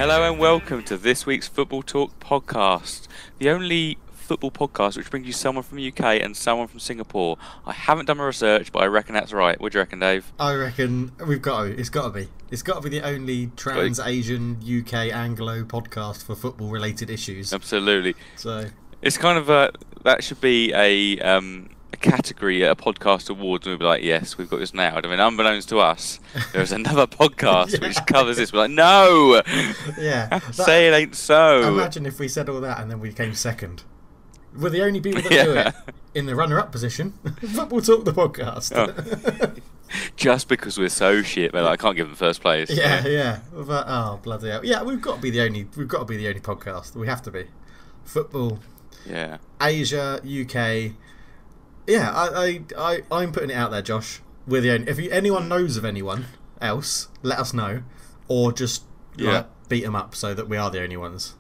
Hello and welcome to this week's Football Talk podcast, the only football podcast which brings you someone from the UK and someone from Singapore. I haven't done my research, but I reckon that's right. What do you reckon, Dave? I reckon it's got to be the only trans-Asian UK Anglo podcast for football-related issues. Absolutely. So it's kind of that should be a category at a podcast awards, and we'll be like, yes, we've got this nailed. I mean, unbeknownst to us, there's another podcast which covers this. We're like, no, say it ain't so. Imagine if we said all that and then we came second. We're the only people that do it in the runner-up position. Football Talk, the podcast. Oh. Just because we're so shit, but I can't give them first place. Yeah. But, oh bloody hell! Yeah, we've got to be the only podcast. We have to be football. Yeah. Asia, UK. Yeah, I'm putting it out there, Josh. We're the only. If anyone knows of anyone else, let us know, or just beat them up so that we are the only ones.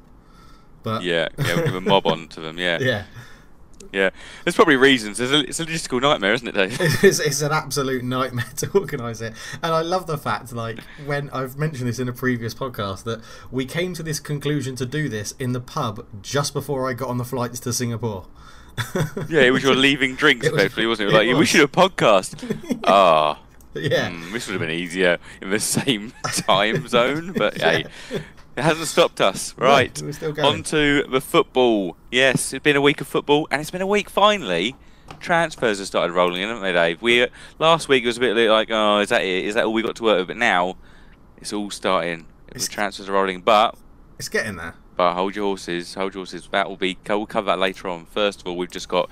But we'll give a mob on to them. Yeah. Yeah. There's probably reasons. It's a logistical nightmare, isn't it, Dave? It's an absolute nightmare to organise it. And I love the fact, when I've mentioned this in a previous podcast, that we came to this conclusion to do this in the pub just before I got on the flights to Singapore. Yeah, it was your leaving drinks, effectively, wasn't it? We should have podcast. Yeah. This would have been easier in the same time zone, but hey. It hasn't stopped us. Right, we're still going. On to the football. Yes, it's been a week of football, and it's been a week, finally. Transfers have started rolling in, haven't they, Dave? Last week it was a bit like, oh, is that it? Is that all we got to work with? But now, it's all starting. The transfers are rolling, but it's getting there. But hold your horses. We'll cover that later on. First of all, we've just got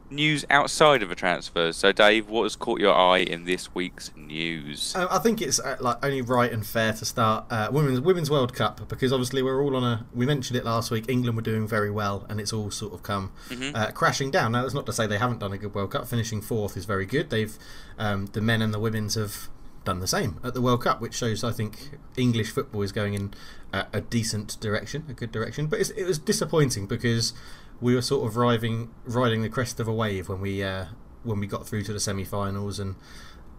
news outside of the transfers. So, Dave, what has caught your eye in this week's news? I think it's only right and fair to start Women's World Cup, because obviously we're all on we mentioned it last week, England were doing very well, and it's all sort of come crashing down. Now, that's not to say they haven't done a good World Cup. Finishing fourth is very good. They've the men and the women's have done the same at the World Cup, which shows, I think, English football is going in a decent direction, a good direction. But it was disappointing because we were sort of riding the crest of a wave when we got through to the semi-finals, and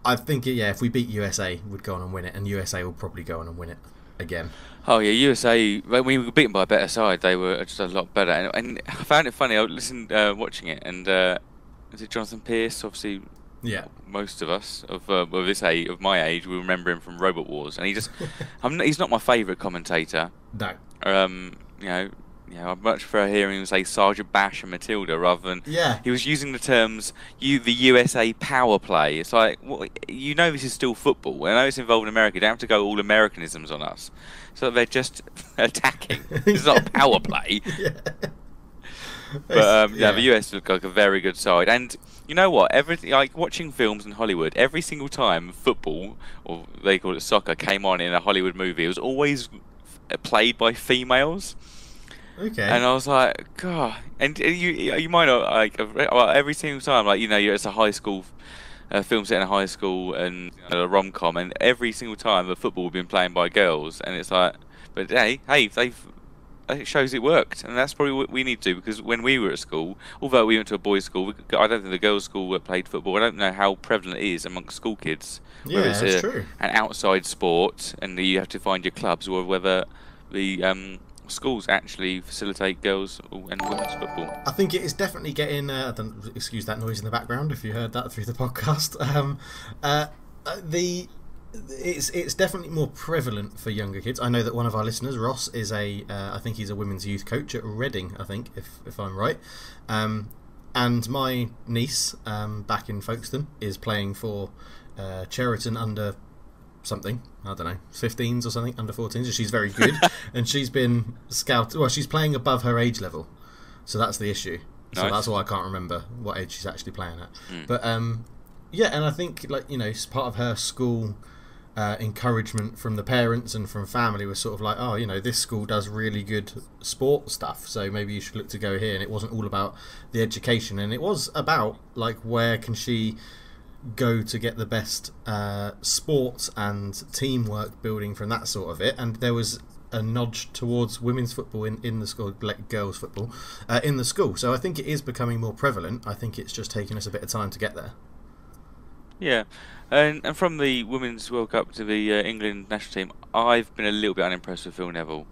I think if we beat USA, we'd go on and win it, and USA will probably go on and win it again. Oh yeah, USA. When we were beaten by a better side, they were just a lot better, and I found it funny. I listened watching it, and is it Jonathan Pearce? Obviously, most of us of this age, of my age, we remember him from Robot Wars, and he's not my favourite commentator. No. I'd much prefer hearing him say Sergeant Bash and Matilda rather than he was using the terms the USA power play. It's like, this is still football. I know it's involved in America. You don't have to go all Americanisms on us. So they're just attacking. It's not a power play. But the US look like a very good side, and you know what? Everything, like watching films in Hollywood, every single time football, or they call it soccer, came on in a Hollywood movie, it was always played by females. Okay. And I was like, God. And you might not every single time, it's a high school film set in a high school and a rom-com, and every single time the football had been playing by girls, and it's like, but hey, it shows it worked, and that's probably what we need to do, because when we were at school, although we went to a boys' school, I don't think the girls' school played football. I don't know how prevalent it is amongst school kids. Yeah, that's true. An outside sport, and you have to find your clubs, or whether the schools actually facilitate girls and women's football. I think it is definitely getting. Excuse that noise in the background if you heard that through the podcast. It's definitely more prevalent for younger kids. I know that one of our listeners, Ross, is I think he's a women's youth coach at Reading, I think, if I'm right. And my niece, back in Folkestone, is playing for Cheriton under something, I don't know, 15s or something, under 14s. She's very good, and she's been scouted. Well, she's playing above her age level, so that's the issue. So that's why I can't remember what age she's actually playing at. But and I think it's part of her school encouragement from the parents and from family was sort of like, this school does really good sport stuff, so maybe you should look to go here. And it wasn't all about the education, and it was about where can she go to get the best sports and teamwork building from that sort of it. And there was a nudge towards women's football in the school, like girls football in the school. So I think it is becoming more prevalent. I think it's just taking us a bit of time to get there. Yeah, and from the Women's World Cup to the England national team, I've been a little bit unimpressed with Phil Neville.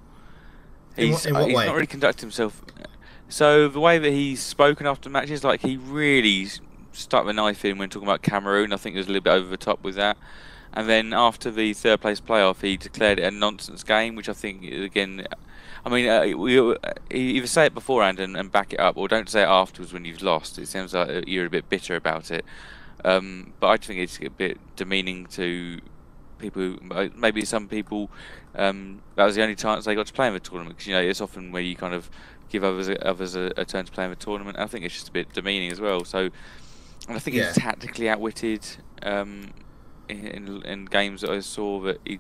In what he's way? not really conducted himself. So the way that he's spoken after matches, like he really stuck the knife in when talking about Cameroon. I think he was a little bit over the top with that. And then after the third place playoff, he declared it a nonsense game, which I think again, I mean, we either say it beforehand and back it up, or don't say it afterwards when you've lost. It seems like you're a bit bitter about it. But I think it's a bit demeaning to people. Maybe some people, that was the only chance they got to play in the tournament, because it's often where you kind of give others a turn to play in the tournament. I think it's just a bit demeaning as well. So, and I think he's tactically outwitted in games that I saw, that he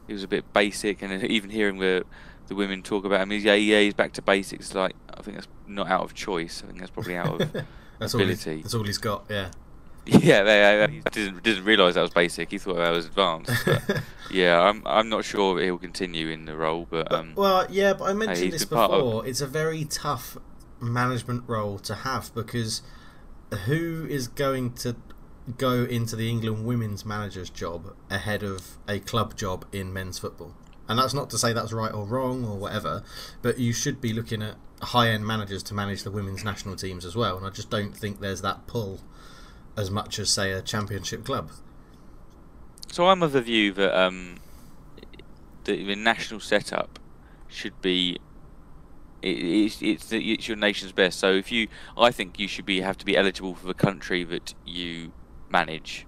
was a bit basic, and even hearing the women talk about him, he's back to basics. Like, I think that's not out of choice. I think that's probably out of ability. That's all he's got. Yeah. Yeah, he didn't realise that was basic. He thought that was advanced. But yeah, I'm not sure that he'll continue in the role. But but I mentioned this before. It's a very tough management role to have, because who is going to go into the England women's manager's job ahead of a club job in men's football? And that's not to say that's right or wrong or whatever, but you should be looking at high-end managers to manage the women's national teams as well. And I just don't think there's that pull as much as, say, a championship club. So I'm of the view that the national setup should be it's your nation's best. So I think you should have to be eligible for the country that you manage.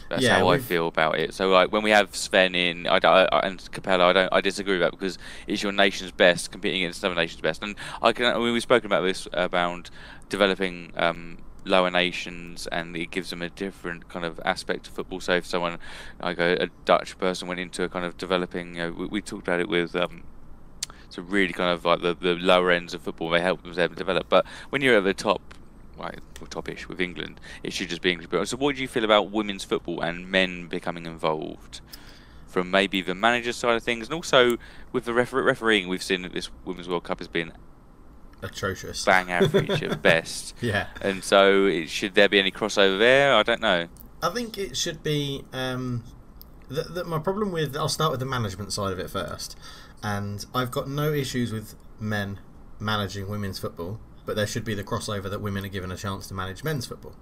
That's how I feel about it. So like when we have Sven in and Capella, I disagree with that, because it's your nation's best competing against another nation's best. And we've spoken about this about developing lower nations, and it gives them a different kind of aspect to football. So if someone like a Dutch person went into a kind of developing, we talked about it with so really kind of like the lower ends of football, they help them develop. But when you're at the top, top-ish with England, it should just be English. So what do you feel about women's football and men becoming involved, from maybe the manager side of things, and also with the refereeing? We've seen that this Women's World Cup has been atrocious, bang average at best. Yeah. And so should there be any crossover there? I don't know. I think it should be. My problem with, I'll start with the management side of it first, and I've got no issues with men managing women's football, but there should be the crossover that women are given a chance to manage men's football.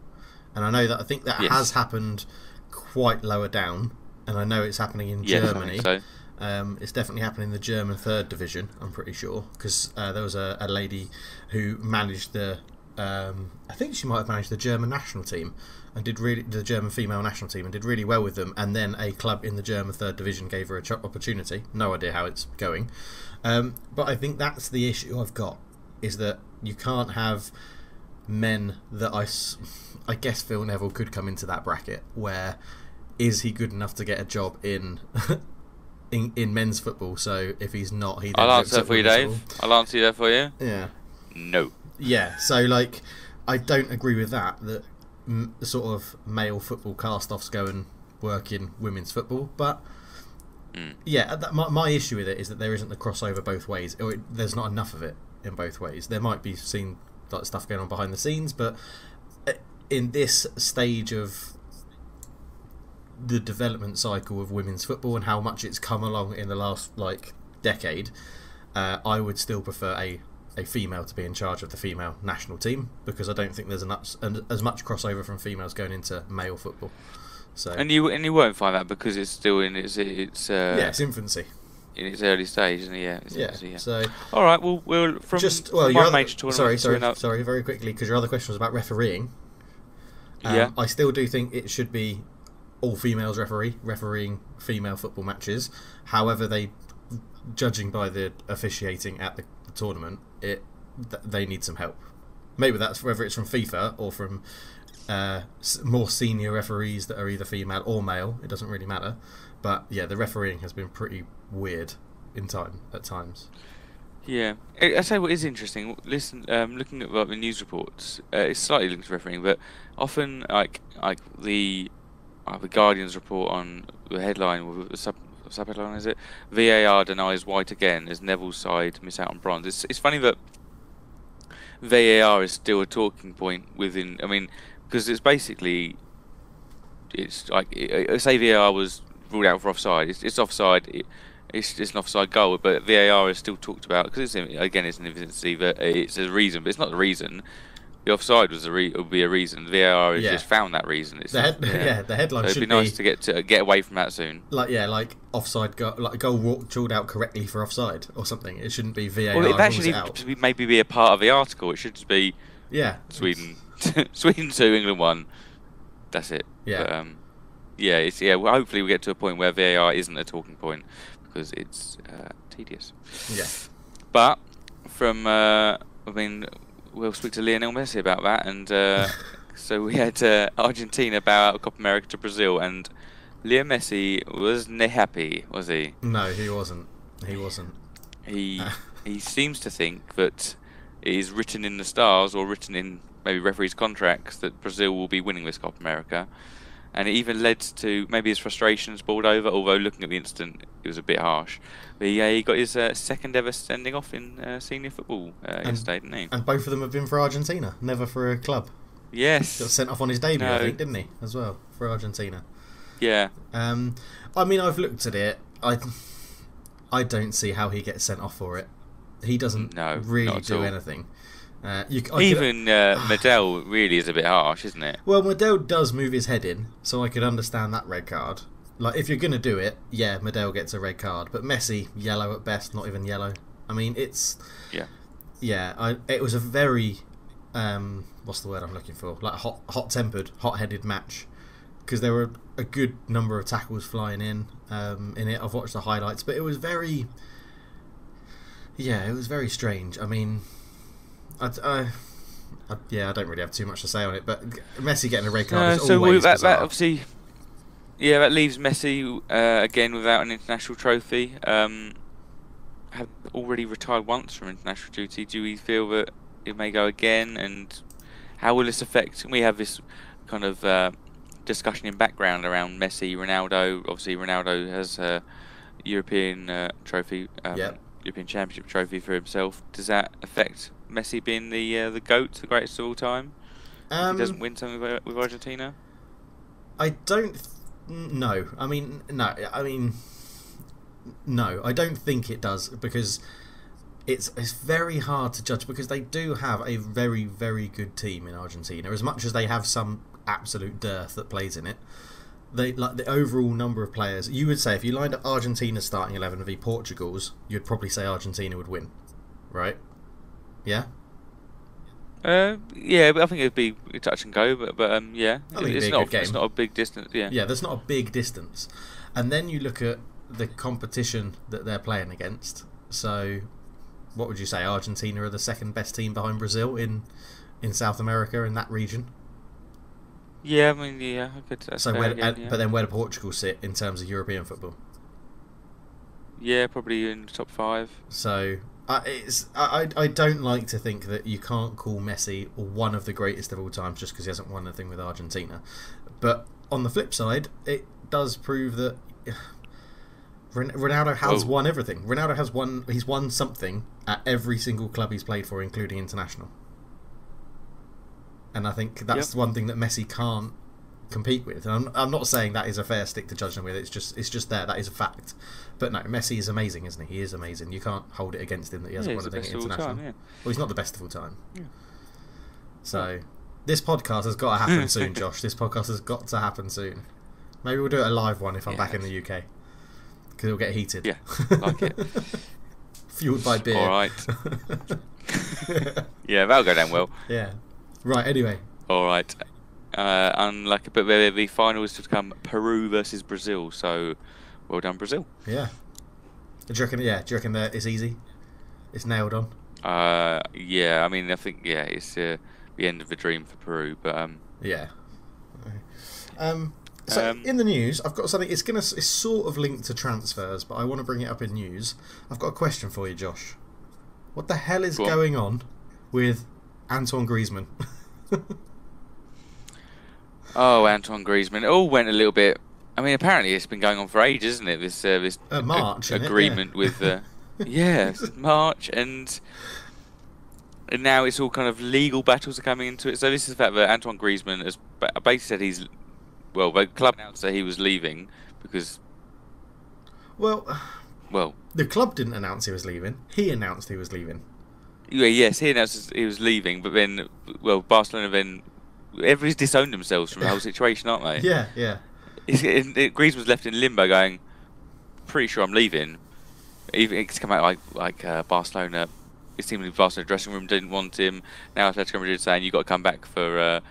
And I know that, I think that has happened quite lower down, and I know it's happening in Germany. I think so. It's definitely happening in the German third division, I'm pretty sure, because there was a lady who managed I think she might have managed the German national team, and the German female national team, and did really well with them, and then a club in the German third division gave her an opportunity. No idea how it's going. But I think that's the issue I've got, is that you can't have men that I guess Phil Neville could come into that bracket, where is he good enough to get a job in in men's football? So if he's not, he then I'll answer that for you, Dave. I'll answer that for you. Yeah. No. Yeah, so like, I don't agree with that sort of male football cast-offs go and work in women's football, but my issue with it is that there isn't the crossover both ways, or there's not enough of it in both ways. There might be seen like stuff going on behind the scenes, but in this stage of the development cycle of women's football and how much it's come along in the last decade, I would still prefer a female to be in charge of the female national team, because I don't think there's as much crossover from females going into male football. So and you won't find that, because it's still in its infancy, in its early stage, isn't it? Yeah. So all right, we'll from one major tournament. Sorry, very quickly, because your other question was about refereeing. I still do think it should be all females refereeing female football matches. However, judging by the officiating at the tournament, they need some help. Maybe that's whether it's from FIFA or from more senior referees that are either female or male. It doesn't really matter. But yeah, the refereeing has been pretty weird at times. Yeah, I say what is interesting. Listen, looking at the news reports, it's slightly linked to refereeing, but often like the Guardian's report on the headline, the subheadline is it? VAR denies White again as Neville's side miss out on bronze. It's funny that VAR is still a talking point within. I mean, because it's basically, it's like say VAR was ruled out for offside. It's offside. it's an offside goal, but VAR is still talked about because again it's an infancy, but it's a reason, but it's not the reason. The offside was would be a reason. VAR has just found that reason. It's the headline so should be. It'd be nice to get away from that soon. Like offside goal, like a goal ruled out correctly for offside or something. It shouldn't be VAR. Well, it actually maybe be a part of the article. It should just be Sweden, Sweden 2, England 1. That's it. Yeah. But, well, hopefully we get to a point where VAR isn't a talking point because it's tedious. Yeah. But from we'll speak to Lionel Messi about that, and so we had Argentina bow out Copa America to Brazil, and Leo Messi wasn't happy, was he? No, he wasn't. He wasn't. He seems to think that it is written in the stars, or written in maybe referees' contracts, that Brazil will be winning this Copa America, and it even led to maybe his frustrations boiled over. Although looking at the incident, it was a bit harsh. But he got his second ever sending off in senior football yesterday, didn't he? And both of them have been for Argentina, never for a club. Yes. Got sent off on his debut, I think, didn't he? As well, for Argentina. Yeah. I mean, I've looked at it. I don't see how he gets sent off for it. He doesn't really do anything. Medel really is a bit harsh, isn't it? Well, Medel does move his head in, so I could understand that red card. Like, if you're going to do it, yeah, Medel gets a red card. But Messi, yellow at best, not even yellow. I mean, it's... Yeah, it was a very... what's the word I'm looking for? Like, hot-tempered, hot-headed match. Because there were a good number of tackles flying in it. I've watched the highlights, but it was very... Yeah, it was very strange. I mean... I don't really have too much to say on it, but Messi getting a red card is always bizarre. That obviously... Yeah, that leaves Messi again without an international trophy. Have already retired once from international duty. Do we feel that it may go again? And how will this affect? We have this kind of discussion in background around Messi, Ronaldo. Obviously, Ronaldo has a European trophy, European Championship trophy for himself. Does that affect Messi being the GOAT, the greatest of all time? If he doesn't win something with Argentina? I don't. No, I mean, no. I don't think it does, because it's very hard to judge, because they do have a very, very good team in Argentina. As much as they have some absolute dearth that plays in it, they like the overall number of players. You would say if you lined up Argentina's starting 11 v Portugal's, you'd probably say Argentina would win, right? Yeah. Yeah, but I think it'd be touch and go, but yeah, it's not a big distance. Yeah, there's not a big distance, and then you look at the competition that they're playing against. So, what would you say? Argentina are the second best team behind Brazil in South America, in that region. Yeah, I mean, yeah, I could. So, but then where do Portugal sit in terms of European football? Yeah, probably in the top 5. So. I don't like to think that you can't call Messi one of the greatest of all time just because he hasn't won anything with Argentina. But on the flip side, it does prove that Ronaldo has won everything. Ronaldo has won. He's won something at every single club he's played for, including international. And I think that's one thing that Messi can't compete with. And I'm not saying that is a fair stick to judge him with. It's just there. That is a fact. But no, Messi is amazing, isn't he? He is amazing. You can't hold it against him that he hasn't won anything international. Well, he's not the best of all time. Yeah. So this podcast has got to happen soon, Josh. This podcast has got to happen soon. Maybe we'll do it a live one if I'm back in the UK, because it'll get heated. Yeah, like it. Fueled by beer. All right. Yeah, that'll go down well. Yeah. Right. Anyway. All right. Unlucky, but the final is to become Peru versus Brazil. So, well done, Brazil. Yeah. Do you reckon that it's easy? It's nailed on. Yeah. I mean, I think it's the end of the dream for Peru, but yeah. So in the news, I've got something. It's sort of linked to transfers, but I want to bring it up in news. I've got a question for you, Josh. What the hell is going on with Antoine Griezmann? Oh, Antoine Griezmann. It all went a little bit. I mean, apparently it's been going on for ages, isn't it? This March agreement with March, and now it's all kind of legal battles are coming into it. So this is the fact that Antoine Griezmann has basically said the club announced that he was leaving because Well, The club didn't announce he was leaving. He announced he was leaving. yeah, yes, he announced he was leaving, but then, well, Barcelona then, everybody's disowned themselves from the whole situation, aren't they? Yeah, yeah. Griezmann's left in limbo, going, pretty sure I'm leaving. Even it's come out like Barcelona. It seemed the Barcelona dressing room didn't want him. Now Atletico Madrid saying you've got to come back for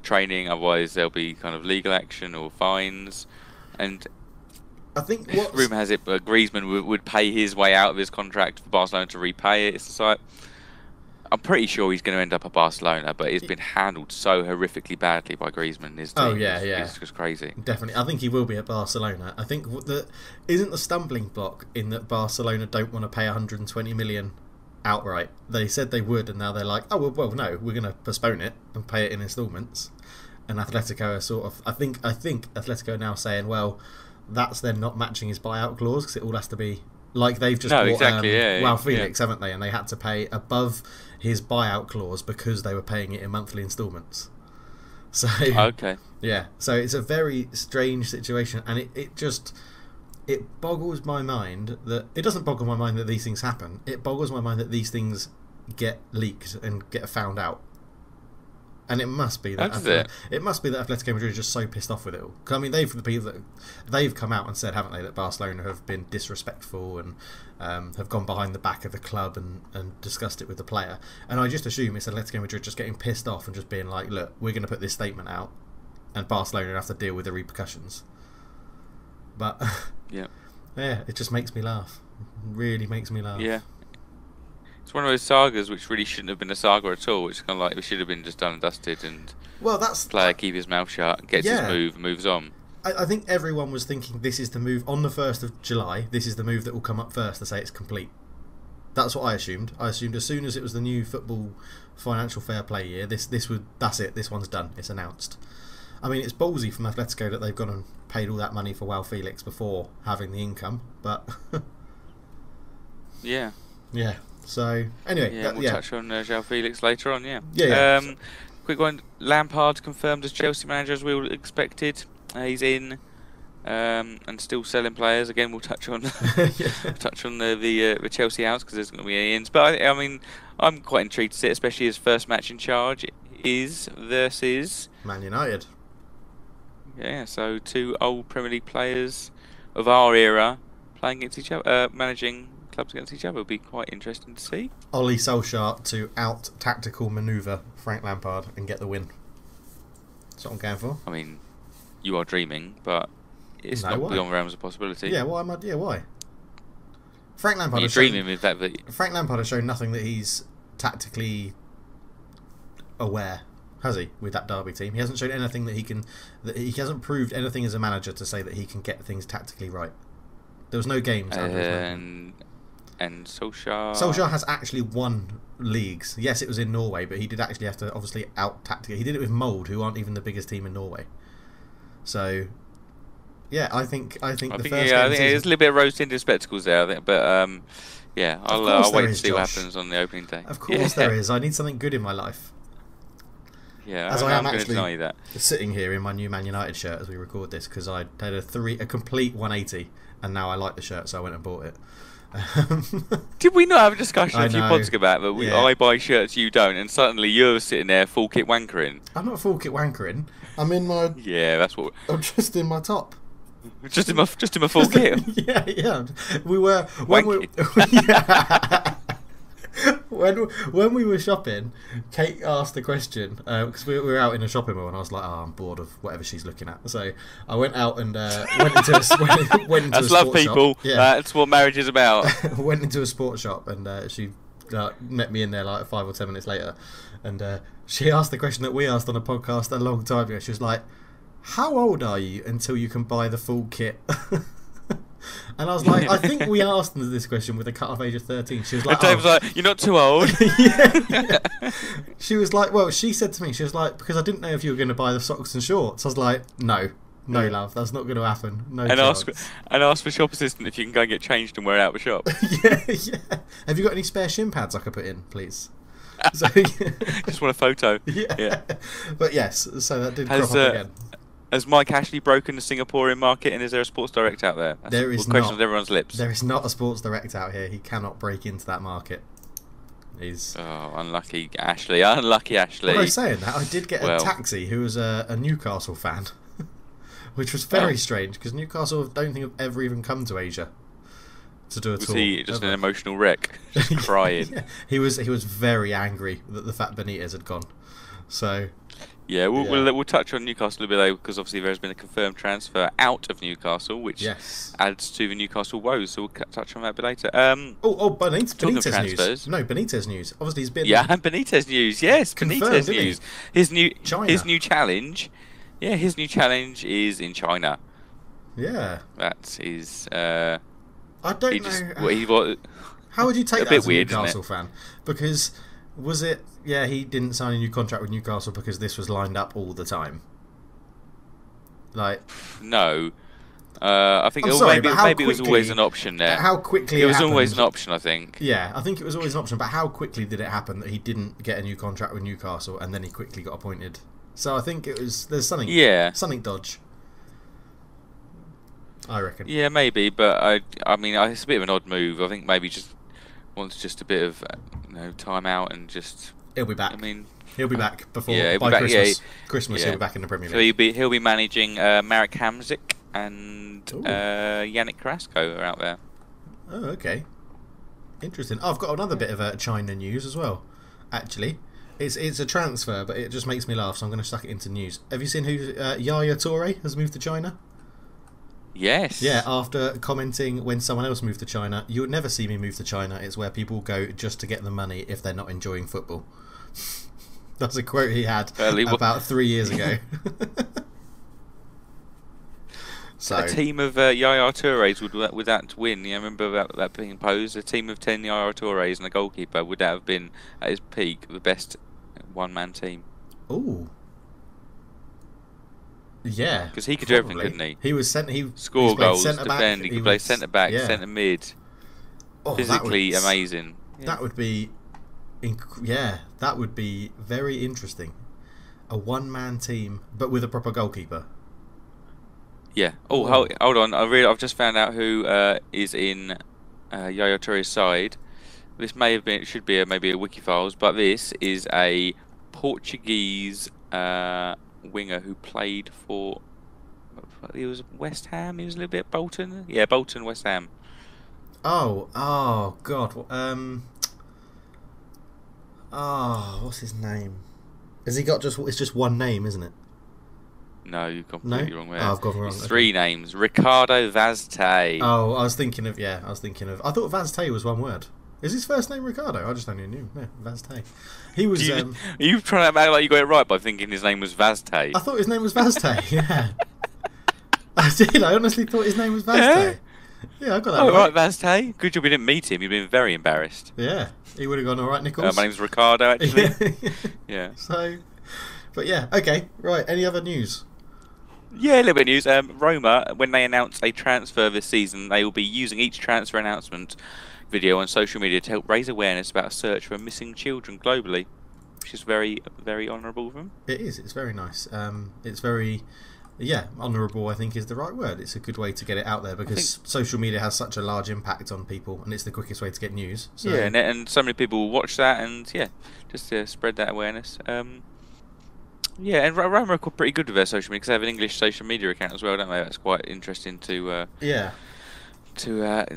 training, otherwise there'll be kind of legal action or fines. And I think what rumour has it Griezmann would pay his way out of his contract for Barcelona to repay it. It's just like, I'm pretty sure he's going to end up at Barcelona, but it's been handled so horrifically badly by Griezmann. His team. Oh yeah, yeah, it's just crazy. Definitely, I think he will be at Barcelona. I think isn't the stumbling block in that Barcelona don't want to pay 120 million outright. They said they would, and now they're like, oh well, no, we're going to postpone it and pay it in instalments. And Atletico are sort of, I think Atletico are now saying, well, that's then not matching his buyout clause because it all has to be like they've just bought WIKI Felix, haven't they? And they had to pay above his buyout clause because they were paying it in monthly instalments. So okay, yeah, so it's a very strange situation, and it boggles my mind that it doesn't boggle my mind that these things happen. It boggles my mind that these things get leaked and get found out. And it must be that it must be that Atletico Madrid are just so pissed off with it all. 'Cause, I mean, they've come out and said, haven't they, that Barcelona have been disrespectful and have gone behind the back of the club and discussed it with the player. And I just assume it's Atletico Madrid just getting pissed off and just being like, look, we're going to put this statement out, and Barcelona have to deal with the repercussions. But yeah, it just makes me laugh. It really makes me laugh. Yeah. It's one of those sagas which really shouldn't have been a saga at all. It's kind of like it should have been just done and dusted, and player keep his mouth shut, gets his move, and moves on. I think everyone was thinking this is the move on the 1st of July. This is the move that will come up first to say it's complete. That's what I assumed. I assumed as soon as it was the new football financial fair play year, that's it. This one's done. It's announced. I mean, it's ballsy from Atletico that they've gone and paid all that money for WIKI Felix before having the income, but yeah. So anyway, we'll touch on João Felix later on. Yeah. Quick one: Lampard confirmed as Chelsea manager as we all expected. He's in and still selling players. Again, we'll touch on the Chelsea outs because there's going to be Ian's. But I mean, I'm quite intrigued to see it, especially his first match in charge is versus Man United. Yeah, so two old Premier League players of our era playing against each other, managing clubs against each other. Would be quite interesting to see. Ole Solskjaer to out tactical manoeuvre Frank Lampard and get the win. That's what I'm going for. I mean, you are dreaming, but it's not beyond realms of possibility. Yeah, why? Why? Frank Lampard. You're dreaming with that. Frank Lampard has shown nothing that he's tactically aware, has he? With that Derby team, he hasn't shown anything that he can. That he hasn't proved anything as a manager to say that he can get things tactically right. There was no games. And Solskjaer. Solskjaer has actually won leagues. Yes, it was in Norway, but he did actually have to obviously out tactically. He did it with Molde, who aren't even the biggest team in Norway. So, yeah, I think I think there's a little bit of rose-tinted spectacles there, I think, but I'll wait to see what happens on the opening day. Of course there is. I need something good in my life. Yeah, as I am actually deny that. Sitting here in my new Man United shirt as we record this because I had a complete 180, and now I like the shirt, so I went and bought it. Did we not have a discussion a few pods about that? I buy shirts, you don't, and suddenly you're sitting there full kit wankering. I'm not full kit wankering. I'm in my. Yeah, that's what. I'm just in my top. Just in my full kit. Yeah. We were when we were shopping. Kate asked the question because we were out in a shopping mall, and I was like, "Oh, I'm bored of whatever she's looking at." So I went out and went into That's a sports people. Shop. Yeah. That's what marriage is about. Went into a sports shop, and she met me in there like 5 or 10 minutes later, and she asked the question that we asked on a podcast a long time ago. She was like, "How old are you until you can buy the full kit?" And I was like, I think we asked them this question with a cut-off age of 13. She was like, and Dave was like, "You're not too old." yeah. She was like, well, she said to me, she was like, because I didn't know if you were going to buy the socks and shorts. I was like, no, love, that's not going to happen. No chance. Ask for shop assistant if you can go and get changed and wear it out of the shop. yeah. Have you got any spare shin pads I could put in, please? Just want a photo. Yeah. But yes, so that did crop up again. Has Mike Ashley broken the Singaporean market, and is there a Sports Direct out there? That's There is the question not. on everyone's lips. There is not a Sports Direct out here. He cannot break into that market. He's. Oh, unlucky Ashley. Unlucky Ashley. Although saying that, I did get a Well. taxi who was a Newcastle fan, which was very Oh. strange because Newcastle don't think have ever even come to Asia to do a Was tour. he just an ever. emotional wreck? Just crying. Yeah. He was very angry that the fat Benitez had gone. So Yeah, Yeah. we'll touch on Newcastle a bit later because obviously there has been a confirmed transfer out of Newcastle, which yes. adds to the Newcastle woes. So we'll touch on that a bit later. Talking of Benitez transfers. news. No, Benitez news. Obviously, he's been Yeah, and Benitez news. Yes, Confirmed, Benitez didn't he? news. His China. new challenge. Yeah, his new challenge is in China. Yeah. That is. I don't He know. just he was. How would you take A that bit as a weird, isn't Newcastle fan? Because was it? Yeah, he didn't sign a new contract with Newcastle because this was lined up all the time. Like, No. I think I'm sorry, maybe but how maybe it was always quickly- an option there. how quickly It was always happened- an option, I think. Yeah, I think it was always an option. But how quickly did it happen that he didn't get a new contract with Newcastle and then he quickly got appointed? So I think it was there's something. Yeah. Something dodge. I reckon. Yeah, maybe, but I mean, it's a bit of an odd move. I think maybe just wants just a bit of time out and just. He'll be back. I mean, He'll be back before Yeah, he'll be by back, Christmas. yeah. Christmas, Yeah. he'll be back in the Premier so League. he'll be managing Marek Hamsik and Ooh. Yannick Carrasco are out there. Oh, okay. Interesting. I've got another bit of China news as well. Actually, it's a transfer, but it just makes me laugh, so I'm going to stuck it into news. Have you seen who Yaya Toure has moved to China? Yes. Yeah, after commenting when someone else moved to China, you would never see me move to China. It's where people go just to get the money if they're not enjoying football. That's a quote he had about 3 years ago. So A team of Yaya Toures would that win? Yeah, I remember that being posed. A team of 10 Yaya Toures and a goalkeeper, would that have been at his peak the best one-man team? ooh. Yeah, Because he could do everything, probably. couldn't he? He was sent. He Score he's played goals, centre-back, defend. He could play centre back, yeah. centre mid. Oh, Physically amazing. Yeah. That would be, that would be very interesting. A one-man team, but with a proper goalkeeper. Yeah. Oh, hold on. I've just found out who is in Yaya Toure's side. This should be maybe a Wiki Files, but this is a Portuguese winger who played for. He was West Ham. He was a little bit Bolton. Yeah, Bolton, West Ham. Oh God. What's his name? Has he got just? It's just one name, isn't it? No, you've completely wrong there. Oh, I've gone wrong. It's three names. Ricardo Vazte. Oh, I was thinking of. I thought Vazte was one word. Is his first name Ricardo? I just only knew. Yeah, Vazte. He was. Are you trying to act like you got it right by thinking his name was Vazte? I thought his name was Vazte. Yeah. I did. I honestly thought his name was Vazte. Yeah? Yeah, I got that Oh, right. right, Vazte. Good job we didn't meet him. You'd been very embarrassed. Yeah, he would have gone all right, Nichols. My name's Ricardo, actually. Yeah. So, but yeah, okay, right. Any other news? Yeah, a little bit of news. Roma, when they announce a transfer this season, they will be using each transfer announcement video on social media to help raise awareness about a search for missing children globally, which is very, very honourable of them. It is. It's very nice. It's very, honourable. I think is the right word. It's a good way to get it out there because social media has such a large impact on people, and it's the quickest way to get news. So. Yeah, and so many people will watch that, and just to spread that awareness. Yeah, and Roma are pretty good with their social media because they have an English social media account as well, don't they? That's quite interesting to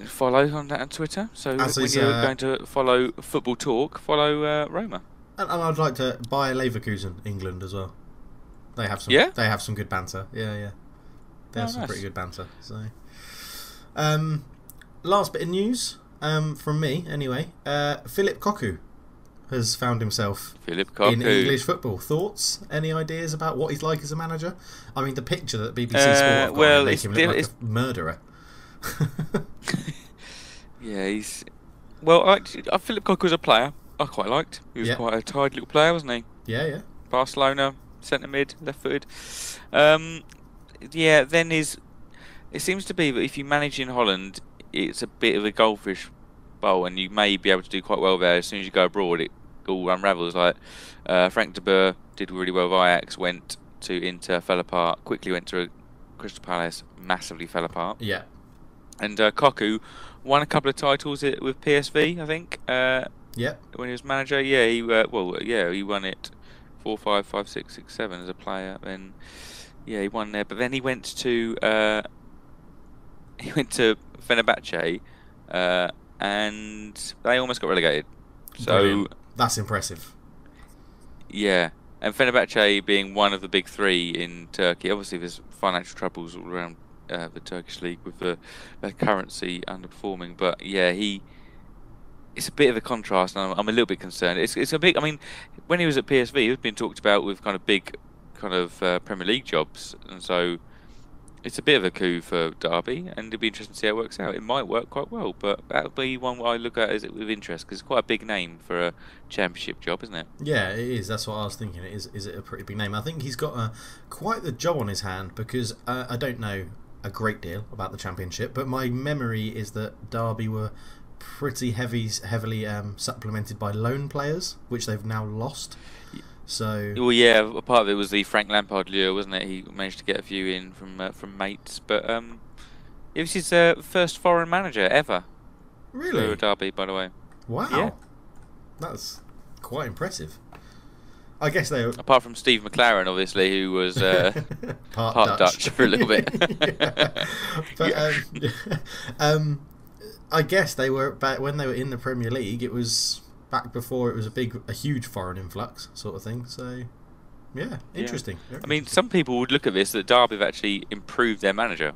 follow on that on Twitter. So As when is, you're going to follow Football Talk, follow Roma. And I'd like to buy Leverkusen, England as well. They have some. Yeah? They have some good banter. Yeah. They have some nice. pretty good banter. So, last bit of news from me anyway. Philip Cocu has found himself in English football. Thoughts? Any ideas about what he's like as a manager? I mean, the picture that BBC Sport have got make him look like a murderer. Yeah, he's. Well, Philip Cocu was a player I quite liked. He was quite a tidy little player, wasn't he? Yeah. Barcelona, centre mid, left footed. Then it seems to be that if you manage in Holland, it's a bit of a goldfish bowl, and you may be able to do quite well there. As soon as you go abroad, it all unravels. Like Frank de Boer did really well with Ajax, went to Inter, fell apart. Quickly went to Crystal Palace, massively fell apart. Yeah. And Koku won a couple of titles with PSV, I think. Yep. When he was manager, yeah, he he won it 4, 5, 5, 6, 6, 7 as a player. Then yeah, he won there. But then he went to Fenerbahce, and they almost got relegated. So Brilliant. That's impressive. yeah, and Fenerbahce being one of the big three in Turkey. Obviously, there's financial troubles all around the Turkish league with the currency underperforming. But yeah, it's a bit of a contrast, and I'm a little bit concerned. It's a big. I mean, when he was at PSV, he was being talked about with kind of big, kind of Premier League jobs, and so it's a bit of a coup for Derby, and it'll be interesting to see how it works out. It might work quite well, but that'll be one I look at with interest because it's quite a big name for a Championship job, isn't it? Yeah, it is. That's what I was thinking. Is it a pretty big name? I think he's got quite the job on his hand because I don't know a great deal about the Championship, but my memory is that Derby were pretty heavily supplemented by loan players, which they've now lost. So well, yeah, a part of it was the Frank Lampard lure, wasn't it? He managed to get a few in from mates, but it was his first foreign manager ever. Really? For Derby, by the way. Wow. Yeah. That's quite impressive. I guess they were... Apart from Steve McLaren, obviously, who was part Dutch for a little bit. But I guess they were back when they were in the Premier League. It was back before it was a huge foreign influx sort of thing. So yeah, interesting. Yeah. I mean, some people would look at this that Derby have actually improved their manager.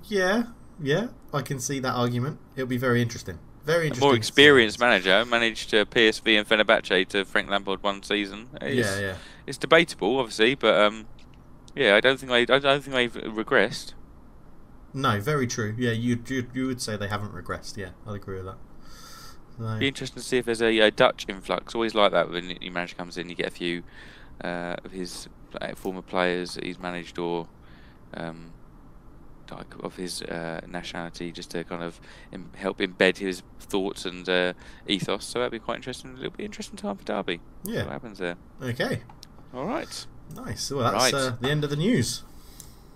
Yeah, I can see that argument. It'll be very interesting. Very interesting. A more experienced manager managed PSV and Fenerbahce to Frank Lampard one season. It's debatable, obviously, but yeah, I don't think they've regressed. No, very true. Yeah, you would say they haven't regressed. Yeah, I'd agree with that. So. Be interesting to see if there's a Dutch influx. Always like that when your manager comes in, you get a few of his former players that he's managed or of his nationality, just to kind of help embed his thoughts and ethos. So that'd be quite interesting. It'll be an interesting time for Derby. Yeah. What happens there? Okay. All right. Nice. Well, that's the end of the news.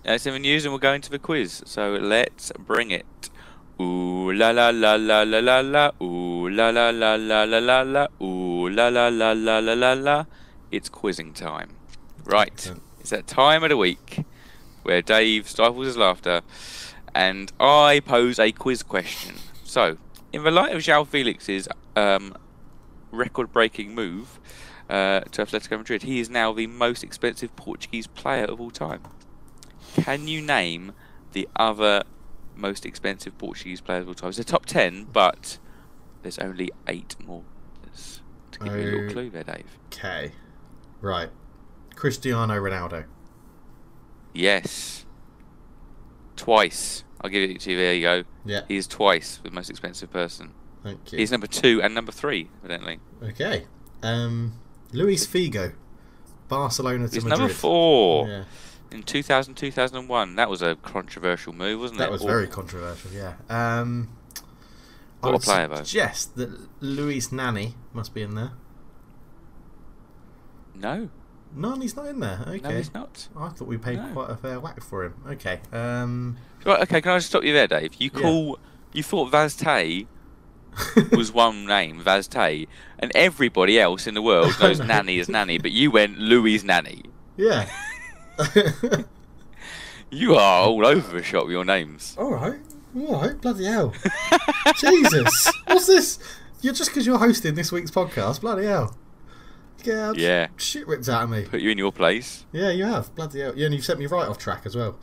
That's in the news, and we'll go into the quiz. So let's bring it. Ooh la la la la la la la. Ooh la la la la la la la. Ooh la la la la la la la. It's quizzing time. Right. It's that time of the week where Dave stifles his laughter and I pose a quiz question. So, in the light of João Felix's record-breaking move to Atletico Madrid, he is now the most expensive Portuguese player of all time. Can you name the other most expensive Portuguese players of all time? It's the top 10, but there's only 8 more. To give you a little clue there, Dave. Okay. Right. Cristiano Ronaldo. Yes. Twice. I'll give it to you. There you go. Yeah. He is twice the most expensive person. Thank you. He's number 2 and number 3, evidently. Okay. Luis Figo. Barcelona to He's Madrid. number 4. Yeah. In 2000, 2001. That was a controversial move, wasn't it? That was very controversial, yeah. What a player, though. Suggest that Luis Nani must be in there. No. Nani's not in there. Okay. No, he's not. I thought we paid quite a fair whack for him. Okay. Right, okay, can I just stop you there, Dave? You thought Vaztey was one name, Vaztey, and everybody else in the world knows Nani as Nani, but you went Louis Nani. Yeah. You are all over the shop with your names. Alright, bloody hell. Jesus. What's this? You're just because you're hosting this week's podcast, bloody hell. Yeah. Shit ripped out of me. Put you in your place. Yeah, you have. Bloody hell. Yeah, and you've set me right off track as well.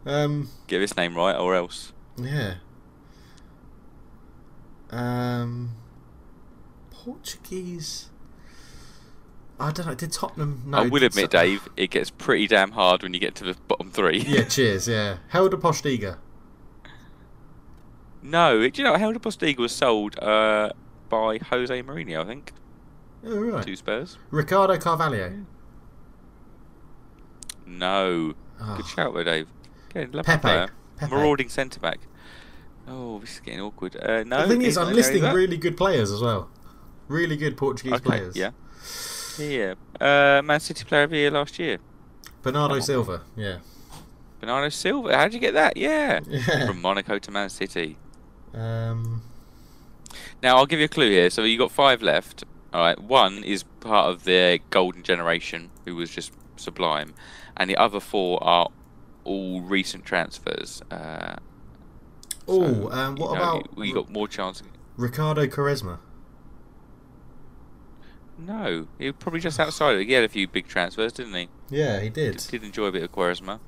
Get this name right or else. Yeah. Portuguese. I don't know. Did Tottenham? No. I will admit, Dave, it gets pretty damn hard when you get to the bottom 3. Yeah. Cheers. Yeah. Helder Postiga. No. Do you know Helder Postiga was sold by Jose Mourinho, I think. Oh, right. 2 Spurs. Ricardo Carvalho. No. Good shout though, Dave. Okay, Pepe. Marauding centre back. Oh, this is getting awkward. No. The thing is, I'm listing really good players as well. Really good Portuguese players. Yeah. Yeah. Man City Player of the Year last year. Bernardo Come on, Silva. Yeah. Bernardo Silva. How'd you get that? Yeah. Yeah. From Monaco to Man City. Um. Now I'll give you a clue here. So you got 5 left. All right. One is part of the golden generation, who was just sublime, and the other 4 are all recent transfers. What about you got more chance? Ricardo Quaresma? No, he was probably just outside of it. He had a few big transfers, didn't he? Yeah, he did. Did enjoy a bit of Quaresma.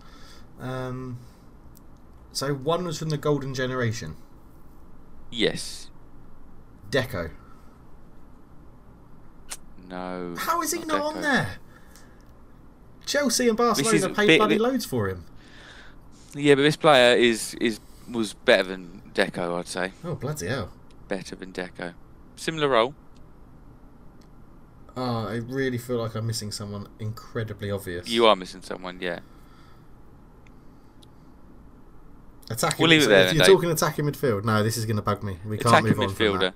So one was from the golden generation. Yes. Deco. No. How is he not Deco. on there? Chelsea and Barcelona paid bloody loads for him. Yeah, but this player was better than Deco, I'd say. Oh, bloody hell. Better than Deco. Similar role. Oh, I really feel like I'm missing someone incredibly obvious. You are missing someone, yeah. Attacking. We'll leave it there. If you're talking attacking midfield, no, this is going to bug me. We can't move on from that.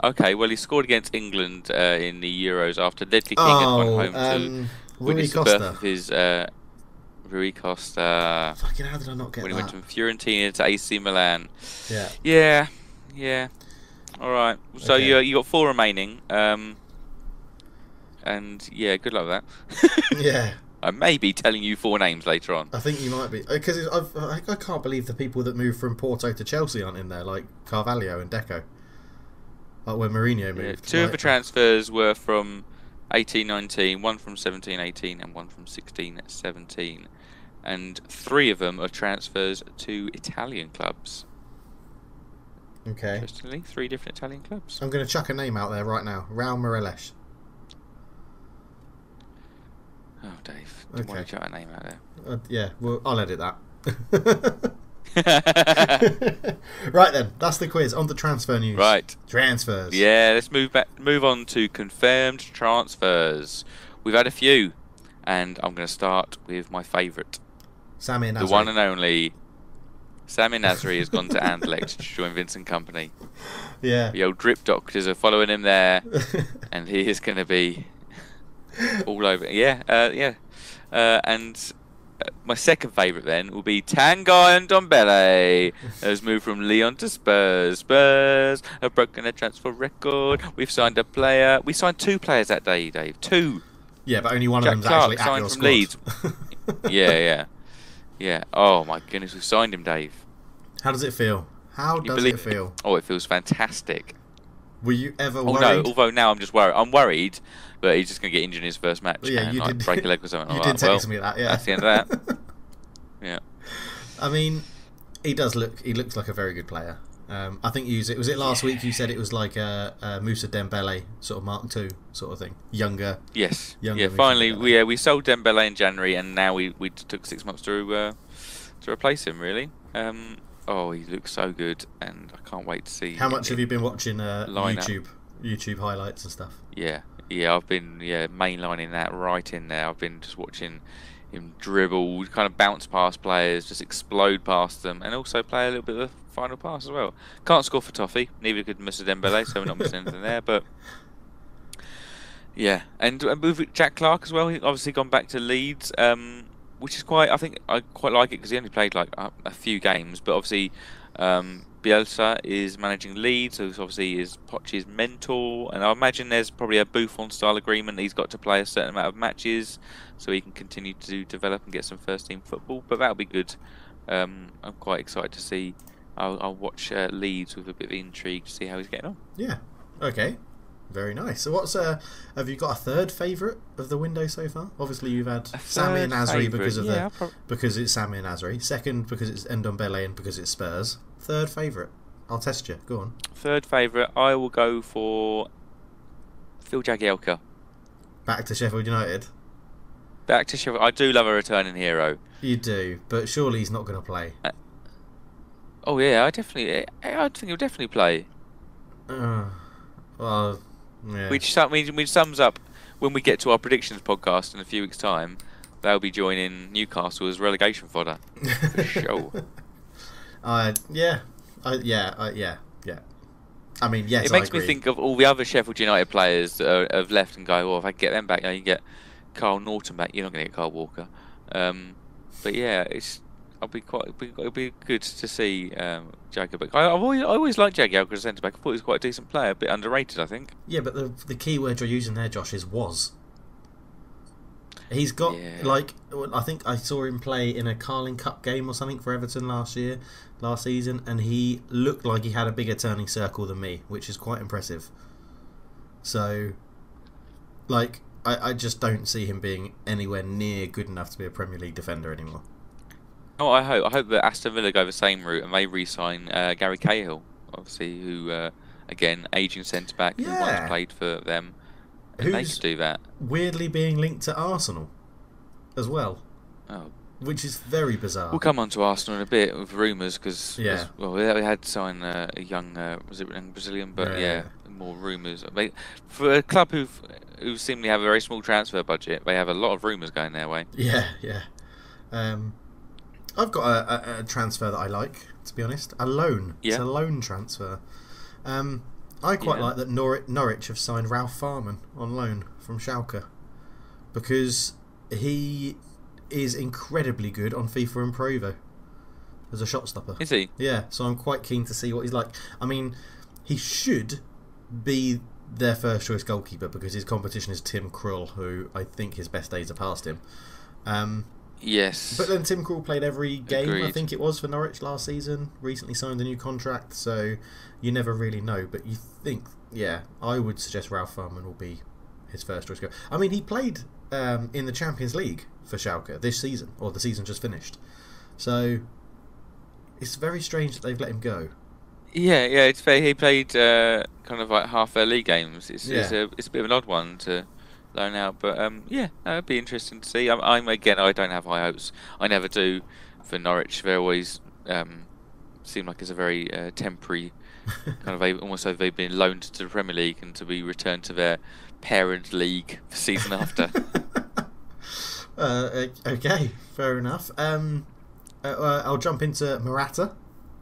Okay, well, he scored against England in the Euros after Ledley King had gone home to witness the birth of his Rui Costa. Fucking hell, did I not get when that? he went from Fiorentina to AC Milan. Yeah. Yeah. All right. So Okay. you got 4 remaining. And yeah, good luck with that. Yeah. I may be telling you 4 names later on. I think you might be, because I can't believe the people that moved from Porto to Chelsea aren't in there, like Carvalho and Deco. Like when Mourinho moved. Yeah, 2 of the transfers were from 18-19, 1 from 17-18, and 1 from 16-17. And 3 of them are transfers to Italian clubs. Okay. Interestingly, 3 different Italian clubs. I'm going to chuck a name out there right now. Raul Meireles. Oh, Dave. Didn't want to chuck a name out there. Yeah, well, I'll edit that. Right then, that's the quiz. On to transfer news. Right. Transfers. Yeah, let's move on to confirmed transfers. We've had a few, and I'm going to start with my favourite. Samir Nasri. The one and only Samir Nasri has gone to Anderlecht to join Vincent Kompany. Yeah. The old drip doctors are following him there, and he is going to be all over. And my second favourite then will be Tanguy Ndombele, has moved from Lyon to Spurs. Spurs have broken a transfer record. We've signed a player. We signed 2 players that day, Dave. 2. Yeah, but only one Jack of them's Clark actually at signed your from squad. Leeds. Yeah. Oh my goodness, we signed him, Dave. How does it feel? How does it feel? Oh, it feels fantastic. Were you ever Oh worried? no, although now I'm just worried. I'm worried, but he's just going to get injured in his first match Yeah, and you did. break a leg or something. You I'm did like, text me that. Yeah. That's the end of that. Yeah. I mean, he looks like a very good player. I think you was it last week you said it was like a Moussa Dembele sort of Mark II sort of thing, younger. Yes. Younger Yeah. Moussa Finally, Dembele. we sold Dembele in January, and now we took 6 months to replace him. Really. Oh, he looks so good, and I can't wait to see. How much have you been watching lineup. YouTube highlights and stuff? Yeah, I've been mainlining that right in there. I've been just watching him dribble, kind of bounce past players, just explode past them, and also play a little bit of a final pass as well. Can't score for Toffee, neither could Mr. Dembele, so we're not missing anything there. But yeah, and with Jack Clark as well. He's obviously gone back to Leeds, which is I think I quite like it because he only played like a few games, but obviously. Bielsa is managing Leeds, so obviously is Poch's mentor, and I imagine there's probably a Buffon-style agreement that he's got to play a certain amount of matches so he can continue to develop and get some first-team football, but that'll be good. I'm quite excited to see. I'll watch Leeds with a bit of intrigue to see how he's getting on. Yeah. Okay. Very nice. So have you got a third favourite of the window so far? Obviously you've had Samir Nasri because it's Samir Nasri. Second because it's Ndombele and because it's Spurs. Third favourite. I'll test you. Go on. Third favourite, I will go for Phil Jagielka. Back to Sheffield United. Back to Sheffield. I do love a returning hero. You do, but surely he's not going to play. Oh yeah, I think he'll definitely play. Well, yeah. Which sums up when we get to our predictions podcast in a few weeks' time. They'll be joining Newcastle as relegation fodder for sure. Yeah. I mean, yes, It I makes me agree. think of all the other Sheffield United players that have left and go, well, if I get them back, you get Carl Norton back. You're not going to get Carl Walker. But yeah, it'll be good to see Jaguar back. I always liked Jaguar as a centre back. I thought he was quite a decent player, a bit underrated, I think. Yeah, but the key word you're using there, Josh, is was. He's got I think I saw him play in a Carling Cup game or something for Everton last season, and he looked like he had a bigger turning circle than me, which is quite impressive. So, I just don't see him being anywhere near good enough to be a Premier League defender anymore. Oh, I hope that Aston Villa go the same route and they re-sign Gary Cahill, obviously, who again aging centre back who once played for them. And they could do that. Weirdly being linked to Arsenal as well. Oh. Which is very bizarre. We'll come on to Arsenal in a bit with rumours because we had to sign a young Brazilian, but more rumours. For a club who seemingly have a very small transfer budget, they have a lot of rumours going their way. Yeah. I've got a transfer that I like, to be honest. A loan. Yeah. It's a loan transfer. I quite like that Norwich have signed Ralph Farman on loan from Schalke because he is incredibly good on FIFA and Pro Evo as a shot stopper. Is he? Yeah, so I'm quite keen to see what he's like. I mean, he should be their first choice goalkeeper because his competition is Tim Krul, who I think his best days are past him. Yes. But then Tim Krul played every game, Agreed. I think it was, for Norwich last season. Recently signed a new contract, so you never really know. But you think, I would suggest Ralph Farman will be his first choice goal. I mean, he played in the Champions League for Schalke this season, or the season just finished. So it's very strange that they've let him go. Yeah, it's fair. He played kind of like half their league games. It's a bit of an odd one to loan out, but it'd be interesting to see. I don't have high hopes. I never do for Norwich. They always seem like it's a very temporary kind of almost like they've been loaned to the Premier League and to be returned to their parent league the season after. Okay, fair enough. I'll jump into Morata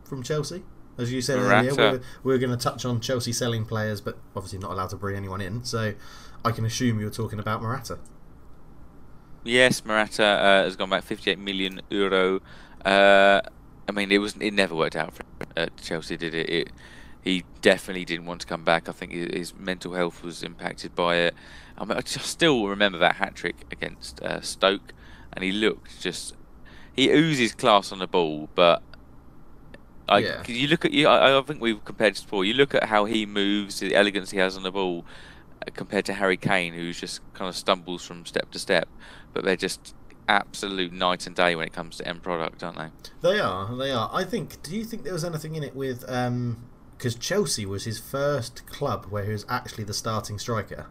from Chelsea. As you said earlier, we're going to touch on Chelsea selling players, but obviously not allowed to bring anyone in. So I can assume you're talking about Morata. Yes, Morata has gone back 58 million euro. I mean, it never worked out for Chelsea, did it? He definitely didn't want to come back. I think his mental health was impacted by it. I mean, I still remember that hat-trick against Stoke, and he oozes class on the ball, but you look at I think we've compared this before. You look at how he moves, the elegance he has on the ball, compared to Harry Kane, who just kind of stumbles from step to step. But they're just absolute night and day when it comes to end product, aren't they? They are. Do you think there was anything in it with because Chelsea was his first club where he was actually the starting striker?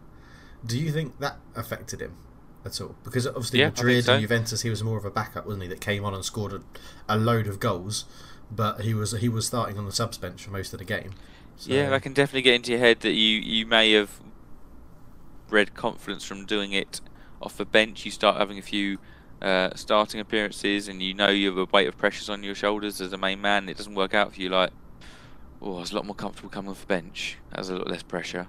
Do you think that affected him at all? Because obviously Madrid and Juventus, he was more of a backup, wasn't he? That came on and scored a load of goals, but he was starting on the subs bench for most of the game. So. Yeah, I can definitely get into your head that you may have read confidence from doing it off the bench. You start having a few starting appearances, and you have a weight of pressures on your shoulders as a main man. It doesn't work out for you. Like, I was a lot more comfortable coming off the bench. There's a lot less pressure.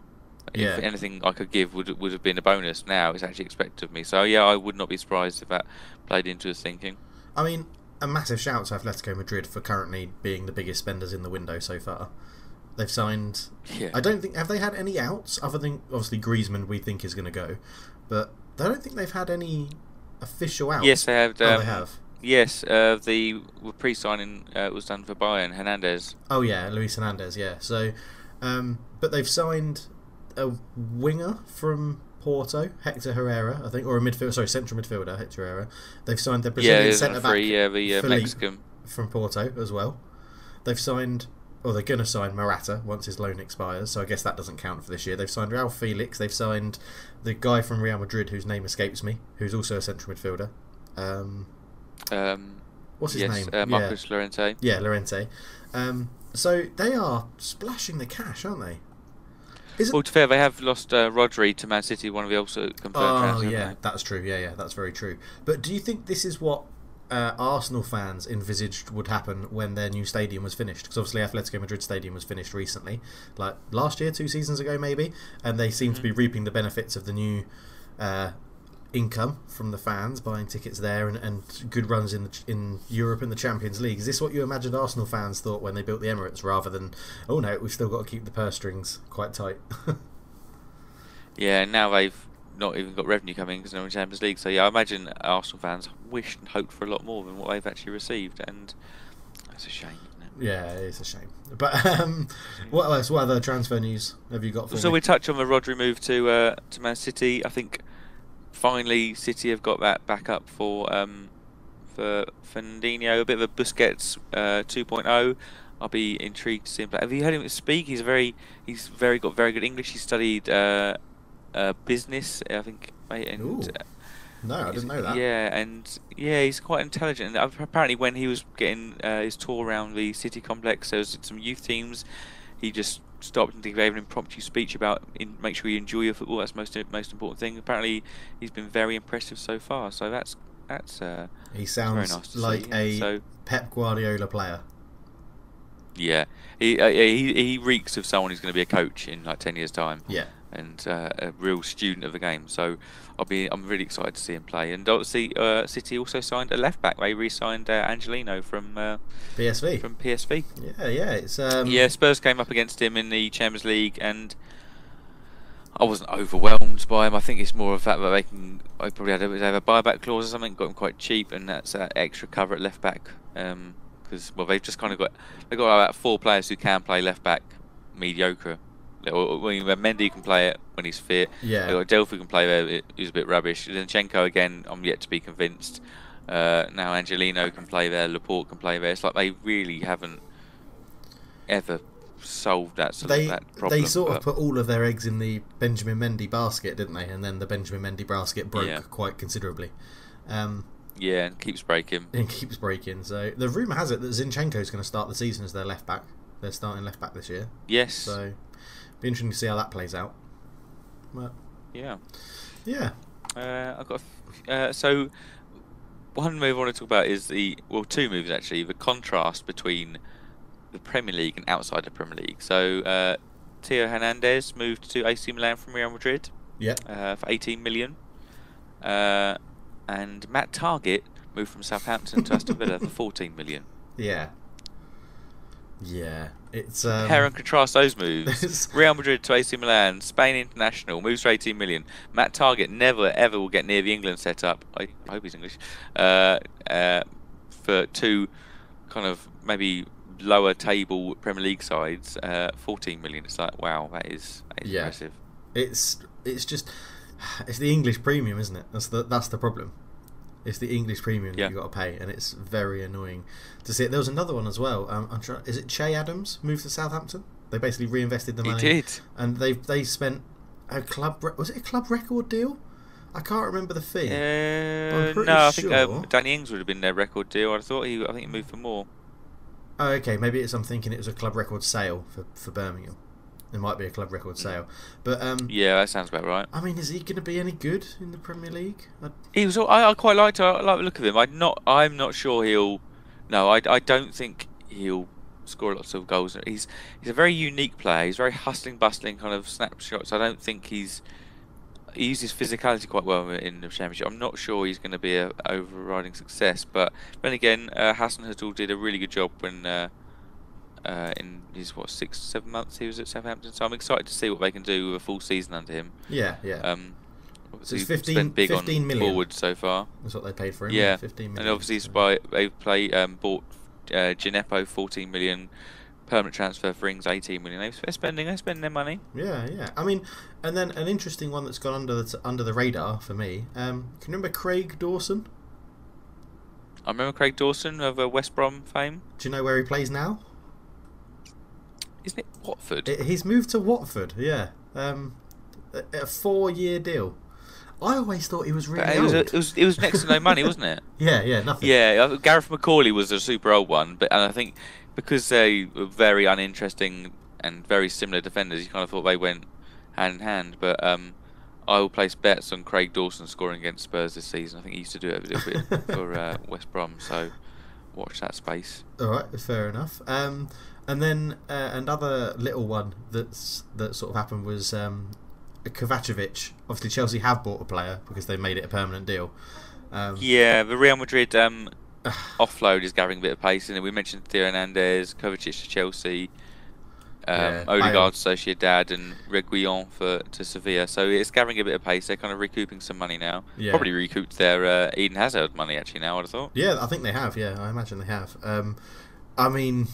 Yeah. If anything I could give would have been a bonus. Now it's actually expected of me. So I would not be surprised if that played into his thinking. I mean, a massive shout to Atletico Madrid for currently being the biggest spenders in the window so far. They've signed. Yeah. I don't think have they had any outs other than obviously Griezmann. We think is going to go, but I don't think they've had any official outs. Yes, they have. They have. Yes, the pre-signing was done for Bayern. Hernandez. Oh yeah, Luis Hernandez. Yeah. So, but they've signed a winger from Porto, Hector Herrera, I think, or central midfielder Hector Herrera. They've signed their Brazilian centre back, the Mexican from Porto as well. They've signed. Or they're going to sign Morata once his loan expires, so I guess that doesn't count for this year. They've signed Raul Felix. They've signed the guy from Real Madrid whose name escapes me, who's also a central midfielder. What's his name? Marcos Llorente. Yeah, Llorente. So they are splashing the cash, aren't they? Well, to be fair, they have lost Rodri to Man City, one of the also confirmed transfers. Oh, yeah, that's true. Yeah, that's very true. But do you think this is what Arsenal fans envisaged would happen when their new stadium was finished. Because obviously Atletico Madrid stadium was finished recently, like last year, 2 seasons ago maybe, and they seem to be reaping the benefits of the new income from the fans buying tickets there, and good runs in Europe in the Champions League. Is this what you imagined Arsenal fans thought when they built the Emirates, rather than, oh no, we've still got to keep the purse strings quite tight? Yeah, and now they've not even got revenue coming because they're in the Champions League. So yeah, I imagine Arsenal fans wished and hoped for a lot more than what they've actually received, and it's a shame, isn't it? Yeah, it's a shame. But what else? What other transfer news have you got for me? So we touch on the Rodri move to Man City. I think finally City have got that back up for Fernandinho, a bit of a Busquets 2.0. I'll be intrigued to see him play. Have you heard him speak? He's got very good English. He studied business, I think, mate, and Ooh. No, I didn't know that. yeah, and yeah, he's quite intelligent. And apparently, when he was getting his tour around the City complex, there was some youth teams. He just stopped and gave an impromptu speech about make sure you enjoy your football. That's most important thing. Apparently, he's been very impressive so far. So that's he sounds very nice to like see. a Pep Guardiola player. Yeah, he reeks of someone who's going to be a coach in like 10 years' time. Yeah. And a real student of the game. So I'm really excited to see him play. And obviously, City also signed a left back. They re-signed Angelino from PSV. From PSV. Yeah. It's yeah. Spurs came up against him in the Champions League, and I wasn't overwhelmed by him. I think it's more of the fact that they probably had a buyback clause or something, got him quite cheap, and that's extra cover at left back. Because they've just kind of got about 4 players who can play left back mediocre. Mendy can play it when he's fit. Yeah. Delphi can play there. He's a bit rubbish. Zinchenko again, I'm yet to be convinced. Now Angelino can play there. Laporte can play there. It's like they really haven't ever solved that problem. They sort of put all of their eggs in the Benjamin Mendy basket, didn't they? And then the Benjamin Mendy basket broke quite considerably. Yeah, and keeps breaking. So the rumour has it that Zinchenko is going to start the season as their left back. They're starting left back this year. Yes. So be interesting to see how that plays out. But, yeah. I've got so one move I want to talk about is 2 moves actually. The contrast between the Premier League and outside the Premier League. So Theo Hernandez moved to AC Milan from Real Madrid. Yeah. For 18 million. And Matt Targett moved from Southampton to Aston Villa for 14 million. Yeah. It's compare and contrast those moves. Real Madrid to AC Milan, Spain international, moves for 18 million. Matt Targett never ever will get near the England setup. I hope he's English. For 2 kind of maybe lower table Premier League sides, 14 million. It's like, wow, that is impressive. It's just the English premium, isn't it? That's the problem. It's the English premium that you've got to pay, and it's very annoying to see it. There was another one as well. Is it Che Adams moved to Southampton? They basically reinvested the money. He did. And they spent a club... Was it a club record deal? I can't remember the fee. I think Danny Ings would have been their record deal. I think he moved for more. Oh, okay. Maybe I'm thinking it was a club record sale for Birmingham. There might be a club record sale, but yeah, that sounds about right. I mean, is he going to be any good in the Premier League? He was. I quite liked. I like the look of him. I'm not sure he'll. No, I don't think he'll score lots of goals. He's a very unique player. He's very hustling, bustling kind of snapshots. I don't think he uses physicality quite well in the Championship. I'm not sure he's going to be a overriding success. But then again, Hassan Hatul did a really good job when. In his 6-7 months he was at Southampton, so I'm excited to see what they can do with a full season under him. Yeah. So it's 15 million forward so far. That's what they paid for him. Yeah, 15 million. And obviously bought Gineppo 14 million, permanent transfer for Ings 18 million. They're spending their money. Yeah. I mean, and then an interesting one that's gone under the radar for me. Can you remember Craig Dawson? I remember Craig Dawson of West Brom fame. Do you know where he plays now? Isn't it Watford? He's moved to Watford, yeah. A 4-year deal. I always thought he was really old. It was next to no money, wasn't it? Yeah, nothing. Yeah, Gareth McCauley was a super old one, and I think because they were very uninteresting and very similar defenders, you kind of thought they went hand in hand. But I will place bets on Craig Dawson scoring against Spurs this season. I think he used to do it a little bit for West Brom, so watch that space. All right, fair enough. And then another little one that sort of happened was Kovacevic. Obviously, Chelsea have bought a player because they made it a permanent deal. Yeah, the Real Madrid offload is gathering a bit of pace, and we mentioned Theo Hernandez, Kovacic to Chelsea, Odegaard to Sociedad, and Reguilon to Sevilla. So it's gathering a bit of pace. They're kind of recouping some money now. Yeah. Probably recouped their Eden Hazard money actually now, I'd have thought. Yeah, I think they have. Yeah, I imagine they have. I mean,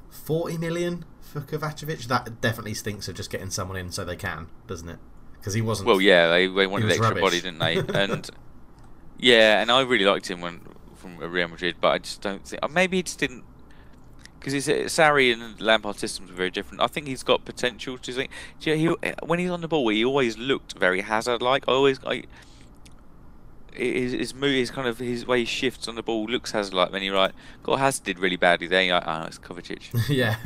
40 million for Kovacevic, that definitely stinks of just getting someone in so they can, doesn't it? Because he wasn't. Well, yeah, they wanted extra rubbish. body, didn't they? And yeah, and I really liked him from Real Madrid, but I just don't think maybe he just didn't, because Sarri and Lampard's systems were very different. I think he's got potential to think. When he's on the ball, he always looked very Hazard-like. His kind of his way he shifts on the ball looks Hazard-like. When you're like, God, Hazard did really badly there. You're like, oh, it's Kovacic. Yeah.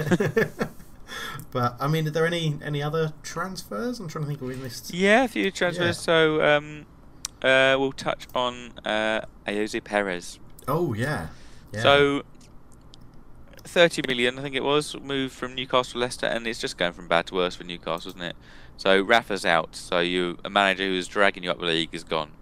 But I mean, are there any other transfers? I'm trying to think of we've missed. Yeah, a few transfers. Yeah. So we'll touch on Ayoze Perez. Oh yeah. So 30 million, I think it was, moved from Newcastle to Leicester, and it's just going from bad to worse for Newcastle, isn't it? So Rafa's out. So a manager who was dragging you up the league is gone.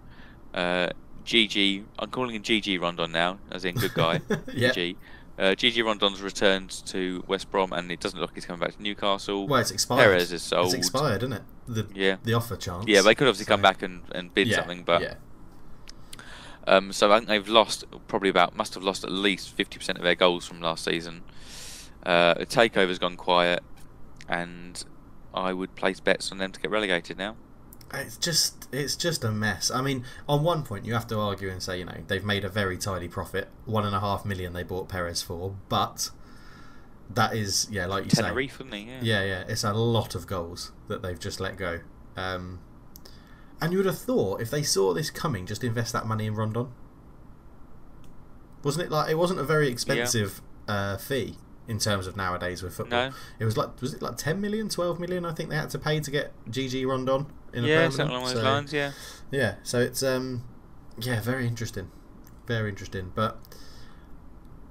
GG, I'm calling him GG Rondon now, as in good guy. Yeah. GG. GG Rondon's returned to West Brom, and it doesn't look like he's coming back to Newcastle. Well, it's expired. Perez is sold. It's expired, isn't it? The offer chance. Yeah, they could obviously come back and bid something, but so I think they've must have lost at least 50% of their goals from last season. The takeover's gone quiet, and I would place bets on them to get relegated now. It's just a mess. I mean, on one point you have to argue and say, they've made a very tidy profit. 1.5 million they bought Perez for, but that is, like you Tenerife, say, isn't he? Yeah, it's a lot of goals that they've just let go. And you would have thought if they saw this coming, just invest that money in Rondon. Wasn't it like it wasn't a very expensive fee in terms of nowadays with football? No. It was it like 10 million, 12 million? I think they had to pay to get GG Rondon in a permanent. Something along those lines. Yeah. Yeah, so it's very interesting, But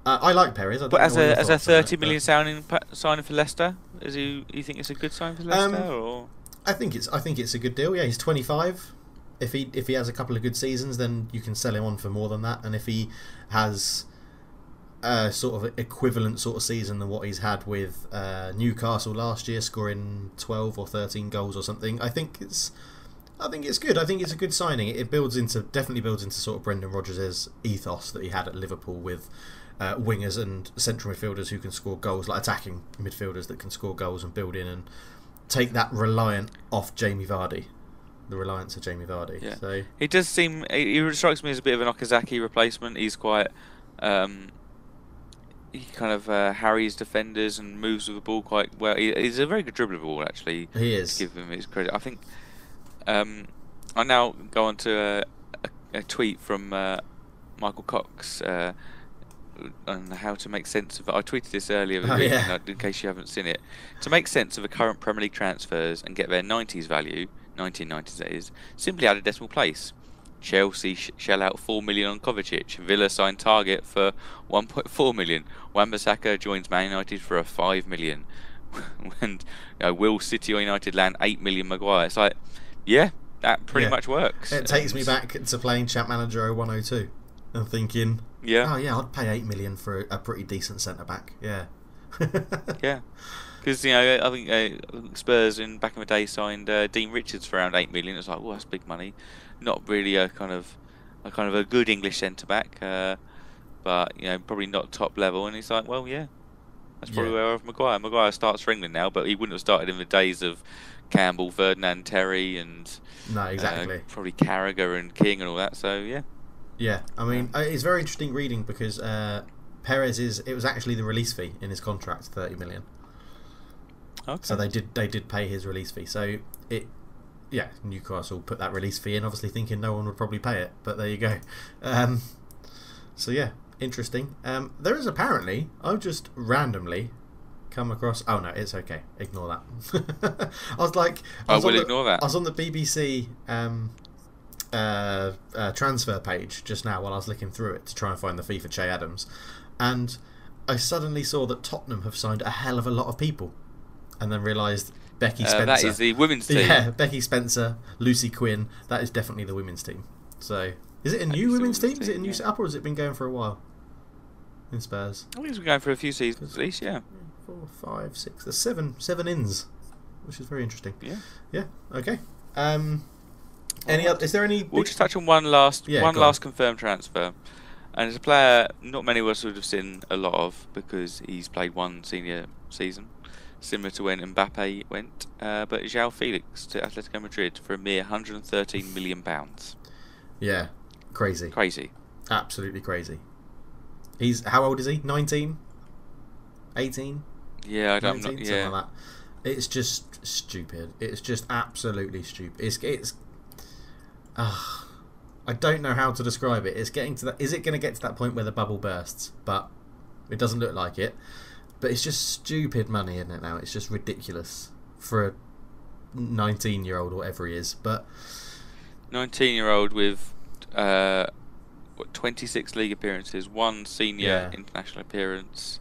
I like Perez. But as a 30 million signing for Leicester, you think it's a good sign for Leicester? Or? I think it's a good deal. Yeah, he's 25. If he has a couple of good seasons, then you can sell him on for more than that. And if he has a sort of equivalent sort of season than what he's had with Newcastle last year, scoring 12 or 13 goals or something, I think it's good. I think it's a good signing. It definitely builds into sort of Brendan Rodgers' ethos that he had at Liverpool with wingers and central midfielders who can score goals, like attacking midfielders that can score goals and build in and take that reliance of Jamie Vardy. Yeah. So it does seem he strikes me as a bit of an Okazaki replacement. He's quite he kind of harries defenders and moves with the ball quite well. He's a very good dribbler of the ball, actually. He is. To give him his credit. I think I now go on to a tweet from Michael Cox on how to make sense of it. I tweeted this earlier in case you haven't seen it. To make sense of the current Premier League transfers and get their 90s value, 1990s that is, simply add a decimal place. Chelsea shell out 4 million on Kovacic. Villa signed Target for 1.4 million. Wan-Bissaka joins Man United for a 5 million. And will City or United land 8 million Maguire? It's like, that pretty much works. It takes me back to playing Champ Manager 0102 and thinking, I'd pay 8 million for a pretty decent centre back. Yeah. Yeah. Because I think Spurs back in the day signed Dean Richards for around 8 million. It's like, that's big money. Not really a kind of a good English centre back, but probably not top level. And he's like, that's probably where I have Maguire. Maguire starts for England now, but he wouldn't have started in the days of Campbell, Ferdinand, Terry, and probably Carragher and King and all that. So yeah. I mean, it's very interesting reading because Perez it was actually the release fee in his contract, 30 million. Okay. So they did pay his release fee. So Newcastle put that release fee in, obviously thinking no one would probably pay it, but there you go. So interesting. There is apparently, I've just randomly come across. Oh no, it's okay. Ignore that. I was like, ignore that. I was on the BBC transfer page just now while I was looking through it to try and find the fee for Che Adams, and I suddenly saw that Tottenham have signed a hell of a lot of people, and then realised Becky Spencer. That is the women's team. Yeah, Becky Spencer, Lucy Quinn. That is definitely the women's team. So, is it a new women's team? Is it a new setup, or has it been going for a while in Spurs? I think it's been going for a few seasons at least. Yeah. 4, 5, 6. There's seven ins, which is very interesting. Yeah. Yeah. Okay. Is there any? We'll just touch on one last confirmed transfer, and it's a player not many of us would have seen a lot of because he's played one senior season, similar to when Mbappe went. But João Felix to Atletico Madrid for a mere £113 million. Yeah, crazy. Crazy. Absolutely crazy. How old is he? 19? 18? Yeah, I don't know. Something like that. It's just stupid. It's just absolutely stupid. I don't know how to describe it. It's getting to that. Is it going to get to that point where the bubble bursts? But it doesn't look like it. But it's just stupid money, isn't it? Now it's just ridiculous for a 19-year-old or whatever he is. But 19-year-old with 26 league appearances, one senior international appearance.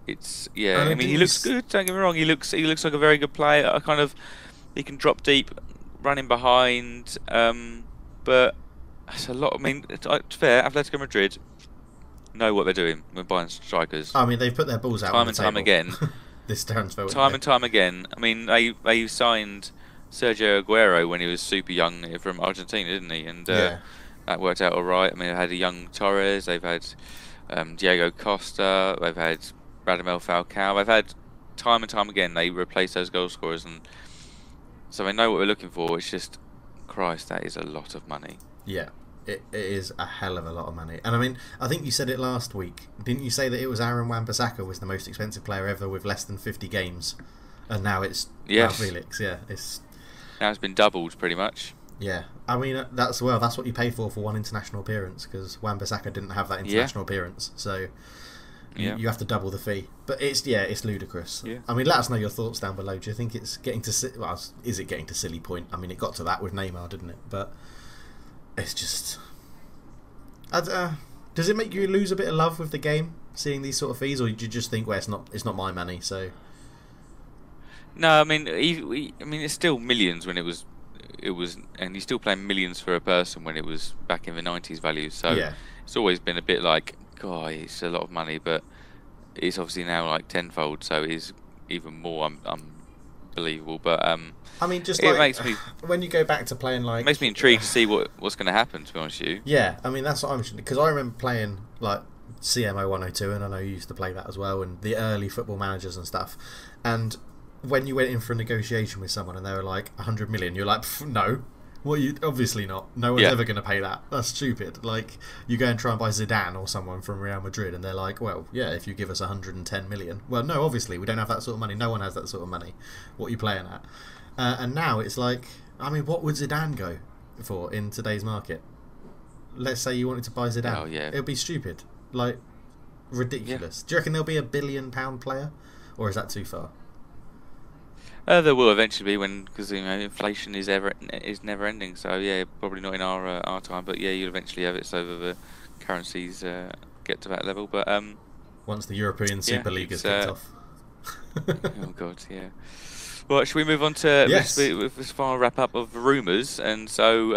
It's I mean, he looks good. Don't get me wrong. He looks like a very good player. He can drop deep, running behind. But that's a lot. I mean, it's fair. Atletico Madrid know what they're doing when buying strikers. I mean, they've put their balls out time and time again. This transfer. Time and time again. I mean, they signed Sergio Aguero when he was super young from Argentina, didn't he? And that worked out all right. I mean, they had a young Torres. They've had Diego Costa. They've had Radamel Falcao. They've had time and time again. They replace those goal scorers, and so they know what we're looking for. It's just, Christ, that is a lot of money. Yeah, it is a hell of a lot of money. And I mean, I think you said it last week. Didn't you say that it was Aaron Wan-Bissaka was the most expensive player ever with less than 50 games? And now it's Felix. Yeah, now it's been doubled pretty much. Yeah, I mean that's what you pay for one international appearance, because Wan-Bissaka didn't have that international appearance, so you have to double the fee. But it's ludicrous. Yeah. I mean, let us know your thoughts down below. Do you think it's getting to is it getting to silly point? I mean, it got to that with Neymar, didn't it? But it's just does it make you lose a bit of love with the game seeing these sort of fees, or do you just think, well, it's not my money, so? No, I mean, it's still millions when it was, and he's still playing millions for a person when it was back in the 90s values. So it's always been a bit like, God, it's a lot of money, but it's obviously now like tenfold, so it is even more unbelievable. But I mean, just it makes me, when you go back to playing, like, it makes me intrigued to see what's going to happen. To be honest with you, yeah, I mean that's what I'm, because I remember playing like CMO 102, and I know you used to play that as well, and the early Football Managers and stuff, and when you went in for a negotiation with someone and they were like 100 million, you're like, no, obviously not. No one's ever going to pay that. That's stupid. Like, you go and try and buy Zidane or someone from Real Madrid, and they're like, well, yeah, if you give us 110 million. Well, no, obviously we don't have that sort of money. No one has that sort of money. What are you playing at? And now it's like, I mean, what would Zidane go for in today's market? Let's say you wanted to buy Zidane. Oh, yeah. It would be stupid. Like, ridiculous. Do you reckon there'll be a £1 billion player? Or is that too far? There will eventually be, because inflation is never ending. So yeah, probably not in our time, but yeah, you'll eventually have it. So the currencies get to that level. But once the European Super League is kicked off. Oh God, yeah. Well, should we move on to this final wrap up of rumours? And so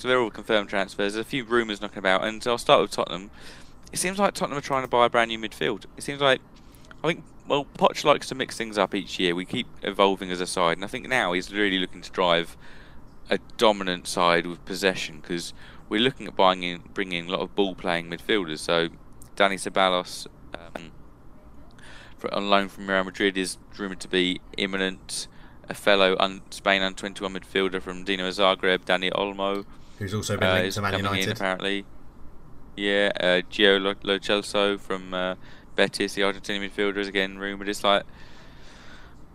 they're all confirmed transfers. There's a few rumours knocking about, and so I'll start with Tottenham. It seems like Tottenham are trying to buy a brand new midfield. It seems like, well, Poch likes to mix things up each year. We keep evolving as a side, and I think now he's really looking to drive a dominant side with possession, because we're looking at bringing in a lot of ball-playing midfielders. So Dani Ceballos, on loan from Real Madrid, is rumoured to be imminent. A fellow Spain under-21 midfielder from Dinamo Zagreb, Dani Olmo, who's also been linked to Man United, apparently. Yeah, Gio Lo Celso from Betis, the Argentinian midfielder, is again rumoured. It's like,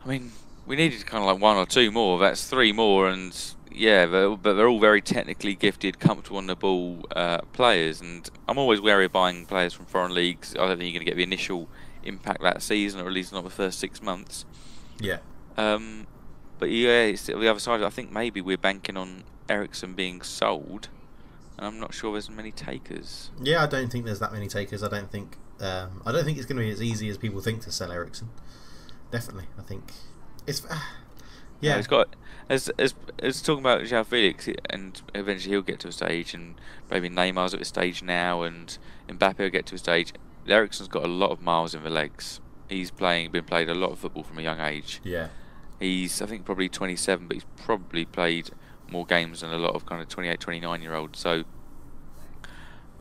I mean, we needed kind of like one or two more. That's three more, and yeah, but they're all very technically gifted, comfortable on the ball players. And I'm always wary of buying players from foreign leagues. I don't think you're going to get the initial impact that season, or at least not the first 6 months. Yeah. But yeah, it's the other side. I think maybe we're banking on Eriksen being sold, and I'm not sure there's many takers. Yeah, I don't think there's that many takers. I don't think it's going to be as easy as people think to sell Eriksen. Definitely, I think it's. Yeah, It's got as talking about João Felix, and eventually he'll get to a stage, and maybe Neymar's at a stage now, and Mbappe will get to a stage. Eriksen's got a lot of miles in the legs. He's been played a lot of football from a young age. Yeah. He's, I think, probably 27, but he's probably played more games than a lot of kind of 28, 29-year-olds. So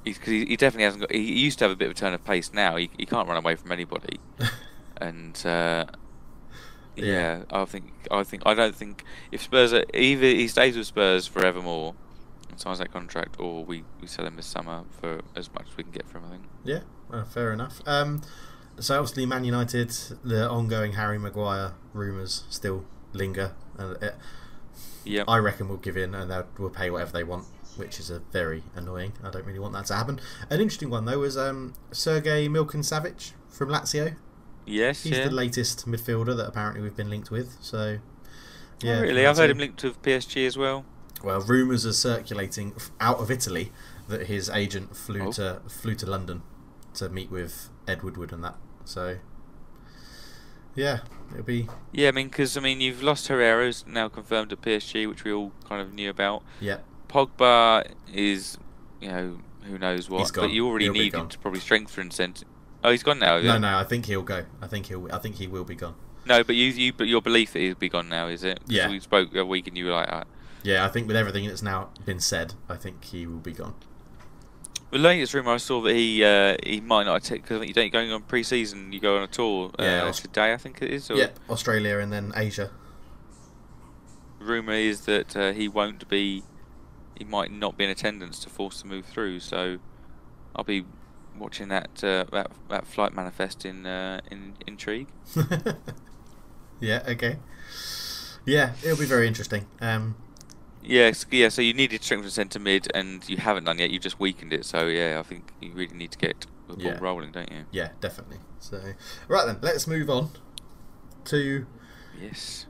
he definitely hasn't got. He used to have a bit of a turn of pace. Now he can't run away from anybody. And yeah, I don't think if Spurs either he stays with Spurs forevermore and signs that contract, or we sell him this summer for as much as we can get from him. I think. Yeah, well, fair enough. So obviously, Man United, the ongoing Harry Maguire rumours still linger. Yeah, I reckon we'll give in and we'll pay whatever they want, which is very annoying. I don't really want that to happen. An interesting one though was Sergej Milkin-Savic from Lazio. Yes, he's the latest midfielder that apparently we've been linked with. So yeah, oh, really, I've heard him linked with PSG as well. Well, rumours are circulating out of Italy that his agent flew to London to meet with Ed Woodward and that. So yeah, it'll be. Yeah, I mean, because you've lost Herrera's now confirmed at PSG, which we all kind of knew about. Yeah. Pogba is, who knows what, but you already He'll need him to probably strengthen centre. Oh, he's gone now. No, I think he'll go. I think he will be gone. No, but but your belief that he'll be gone now, is it? Yeah. We spoke a week and you were like that. Yeah, I think with everything that's now been said, I think he will be gone. The latest rumour I saw that he might not take, because I think you don't going on pre-season, you go on a tour today, I think it is. Or yeah, Australia and then Asia. Rumour is that he might not be in attendance to force the move through. So I'll be watching that flight manifest in intrigue. Yeah. Okay. Yeah, it'll be very interesting. Yeah. So you needed strength from centre mid, and you haven't done yet. You've just weakened it. So yeah, I think you really need to get the ball rolling, don't you? Yeah, definitely. So right then, let's move on to. Yes.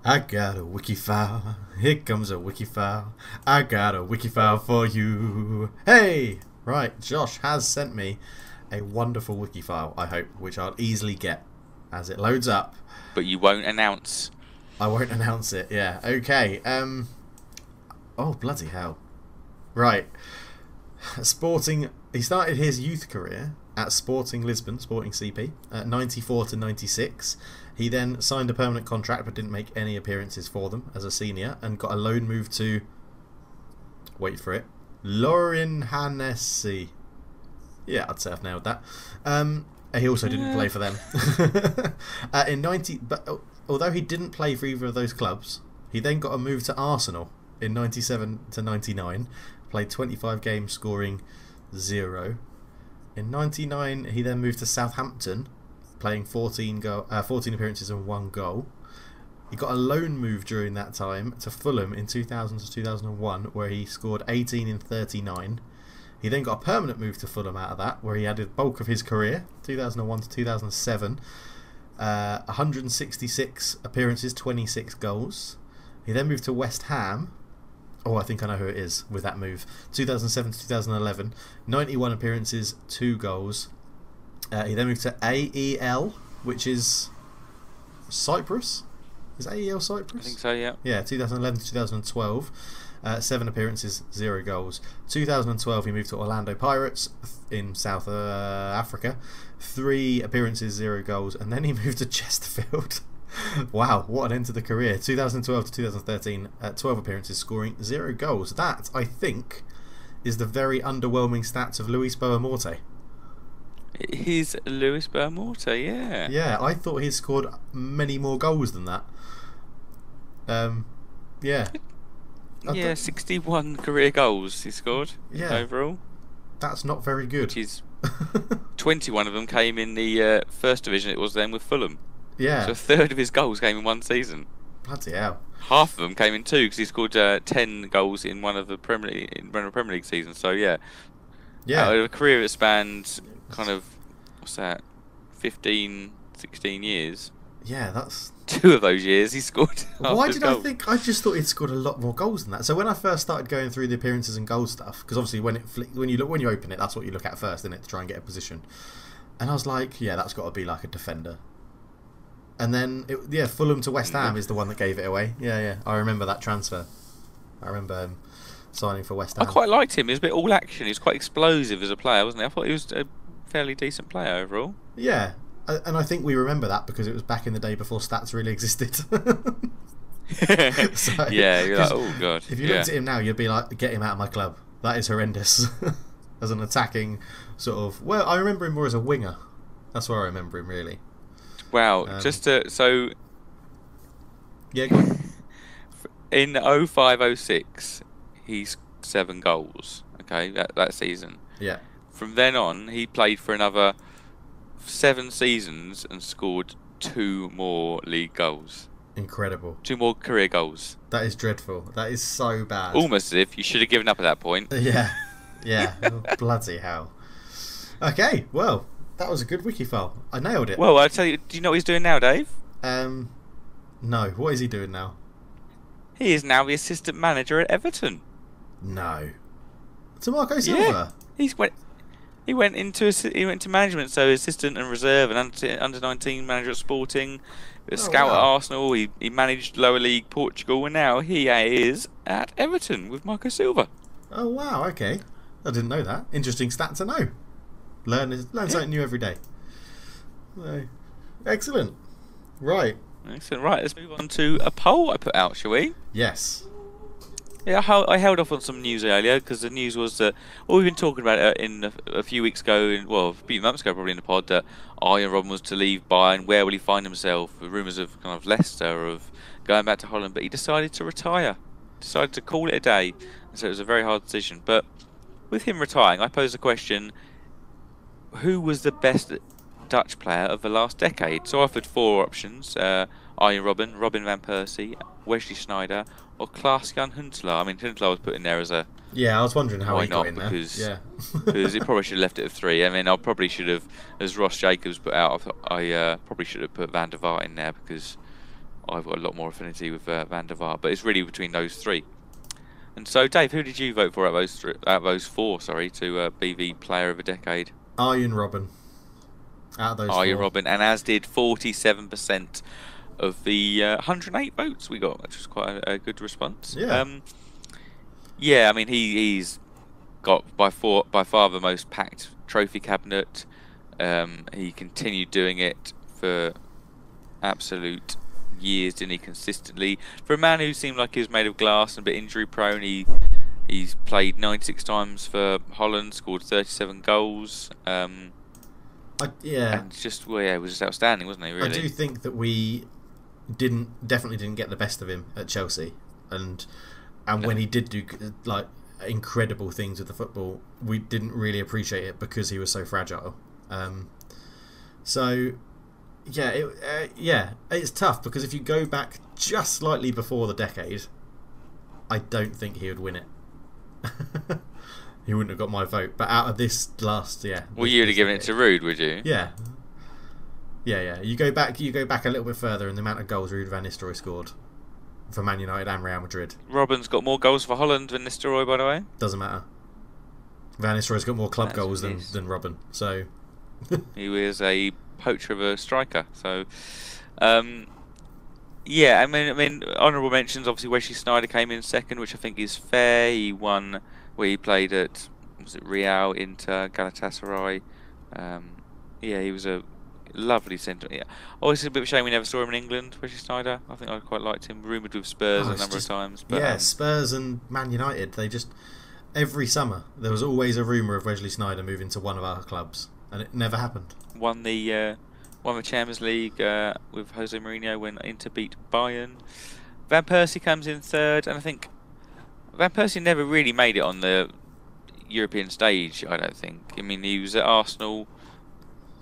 I got a wiki file. Here comes a wiki file. I got a wiki file for you. Hey! Right, Josh has sent me a wonderful wiki file, I hope, which I'll easily get as it loads up. But you won't announce. I won't announce it, yeah. Okay, oh, bloody hell. Right. He started his youth career at Sporting Lisbon, Sporting CP, 94 to 96. He then signed a permanent contract but didn't make any appearances for them as a senior and got a loan move to, wait for it, Lorin Hannesi. Yeah, I'd say I've nailed that. He also didn't play for them. But although he didn't play for either of those clubs, he then got a move to Arsenal in 97 to 99, played 25 games, scoring 0. In 99, he then moved to Southampton, playing 14 appearances and 1 goal. He got a loan move during that time to Fulham in 2000 to 2001, where he scored 18 in 39. He then got a permanent move to Fulham out of that, where he had the bulk of his career, 2001 to 2007. 166 appearances, 26 goals. He then moved to West Ham. Oh, I think I know who it is with that move. 2007 to 2011. 91 appearances, 2 goals. He then moved to AEL, which is Cyprus. Is AEL Cyprus? I think so, yeah. Yeah, 2011 to 2012. 7 appearances, 0 goals. 2012 he moved to Orlando Pirates in South Africa. 3 appearances, 0 goals. And then he moved to Chesterfield. Wow, what an end to the career. 2012 to 2013, 12 appearances, scoring 0 goals. That, I think, is the very underwhelming stats of Luis Boa-Morte. He's Luis Boa-Morte, yeah. Yeah, I thought he scored many more goals than that. Yeah. Yeah, 61 career goals he scored overall. That's not very good. Which is 21 of them came in the first division it was then with Fulham. Yeah. So a third of his goals came in one season. Bloody hell. Half of them came in 2 because he scored 10 goals in one of the Premier League seasons. So yeah. A career that spanned kind of, what's that, 15, 16 years. Yeah, that's... 2 of those years he scored. Why did I think... I just thought he'd scored a lot more goals than that. So when I first started going through the appearances and goal stuff, because obviously when you open it, that's what you look at first, isn't it, to try and get a position. And I was like, yeah, that's got to be like a defender. And then, Fulham to West Ham is the one that gave it away. Yeah, I remember that transfer. I remember him signing for West Ham. I quite liked him. He was a bit all action. He was quite explosive as a player, wasn't he? I thought he was a fairly decent player overall. Yeah, and I think we remember that because it was back in the day before stats really existed. So, yeah, you're like, oh god. If you looked at him now, you'd be like, get him out of my club. That is horrendous. As an attacking sort of... Well, I remember him more as a winger. That's where I remember him, really. Wow, so... Yeah, go on. In 05-06, he's 7 goals, okay, that season. Yeah. From then on, he played for another 7 seasons and scored 2 more league goals. Incredible. 2 more career goals. That is dreadful. That is so bad. Almost as if you should have given up at that point. Yeah. Oh, bloody hell. Okay, well, that was a good wiki file. I nailed it. Well, I tell you, do you know what he's doing now, Dave? No. What is he doing now? He is now the assistant manager at Everton. No. To Marco Silva? Yeah. He went into management, so assistant and reserve and under 19 manager at Sporting, a scout at Arsenal. He managed lower league Portugal, and now he is at Everton with Marco Silva. Oh wow, okay. I didn't know that. Interesting stat to know. Learn something new every day. Excellent. Right. Excellent. Right, let's move on to a poll I put out, shall we? Yes. Yeah, I held off on some news earlier because the news was that we've been talking about in a few weeks ago, a few months ago probably in the pod, that Arjen Robben was to leave Bayern. Where will he find himself? Rumours of kind of Leicester, of going back to Holland, but he decided to retire. Decided to call it a day. So it was a very hard decision. But with him retiring, I posed the question: who was the best Dutch player of the last decade? So I offered 4 options: Arjen Robben, Robin van Persie, Wesley Sneijder, or Klaas-Jan Huntelaar. I mean, Huntelaar was put in there as a... Yeah, I was wondering how why he not, got in because, there. Yeah. because it probably should have left it at 3. I mean, I probably should have, as Ross Jacobs put out, I probably should have put Van der Vaart in there because I've got a lot more affinity with Van der Vaart. But it's really between those 3. And so, Dave, who did you vote for out of those 4? Sorry, to be the player of the decade? Arjen Robben. Out of those Arjen 4. Robben, and as did 47% of the 108 votes we got, which was quite a good response. Yeah. Yeah, I mean, he's got by far the most packed trophy cabinet. He continued doing it for absolute years, didn't he, consistently. For a man who seemed like he was made of glass and a bit injury prone, he's played 96 times for Holland, scored 37 goals. And just was just outstanding, wasn't he? Really, I do think that we definitely didn't get the best of him at Chelsea, and when he did do like incredible things with the football, we didn't really appreciate it because he was so fragile. It's tough because if you go back just slightly before the decade, I don't think he would win it. He wouldn't have got my vote. But out of this last, well, you would have given it to Ruud, would you? Yeah. You go back a little bit further, and the amount of goals Ruud van Nistelrooy scored for Man United and Real Madrid. Robben's got more goals for Holland than Nistelrooy, by the way. Doesn't matter. Van Nistelrooey's got more club goals than Robben. So he was a poacher of a striker. So, I mean, honourable mentions. Obviously, Wesley Sneijder came in second, which I think is fair. He won. He played at Real, Inter, Galatasaray. He was a lovely centre. Yeah. It's a bit of a shame we never saw him in England, Wesley Sneijder. I think I quite liked him. Rumoured with Spurs a number of times. But, Spurs and Man United. They just every summer there was always a rumour of Wesley Sneijder moving to one of our clubs, and it never happened. Won the Champions League with Jose Mourinho when Inter beat Bayern. Van Persie comes in third, and I think Van Persie never really made it on the European stage, I don't think. I mean, he was at Arsenal,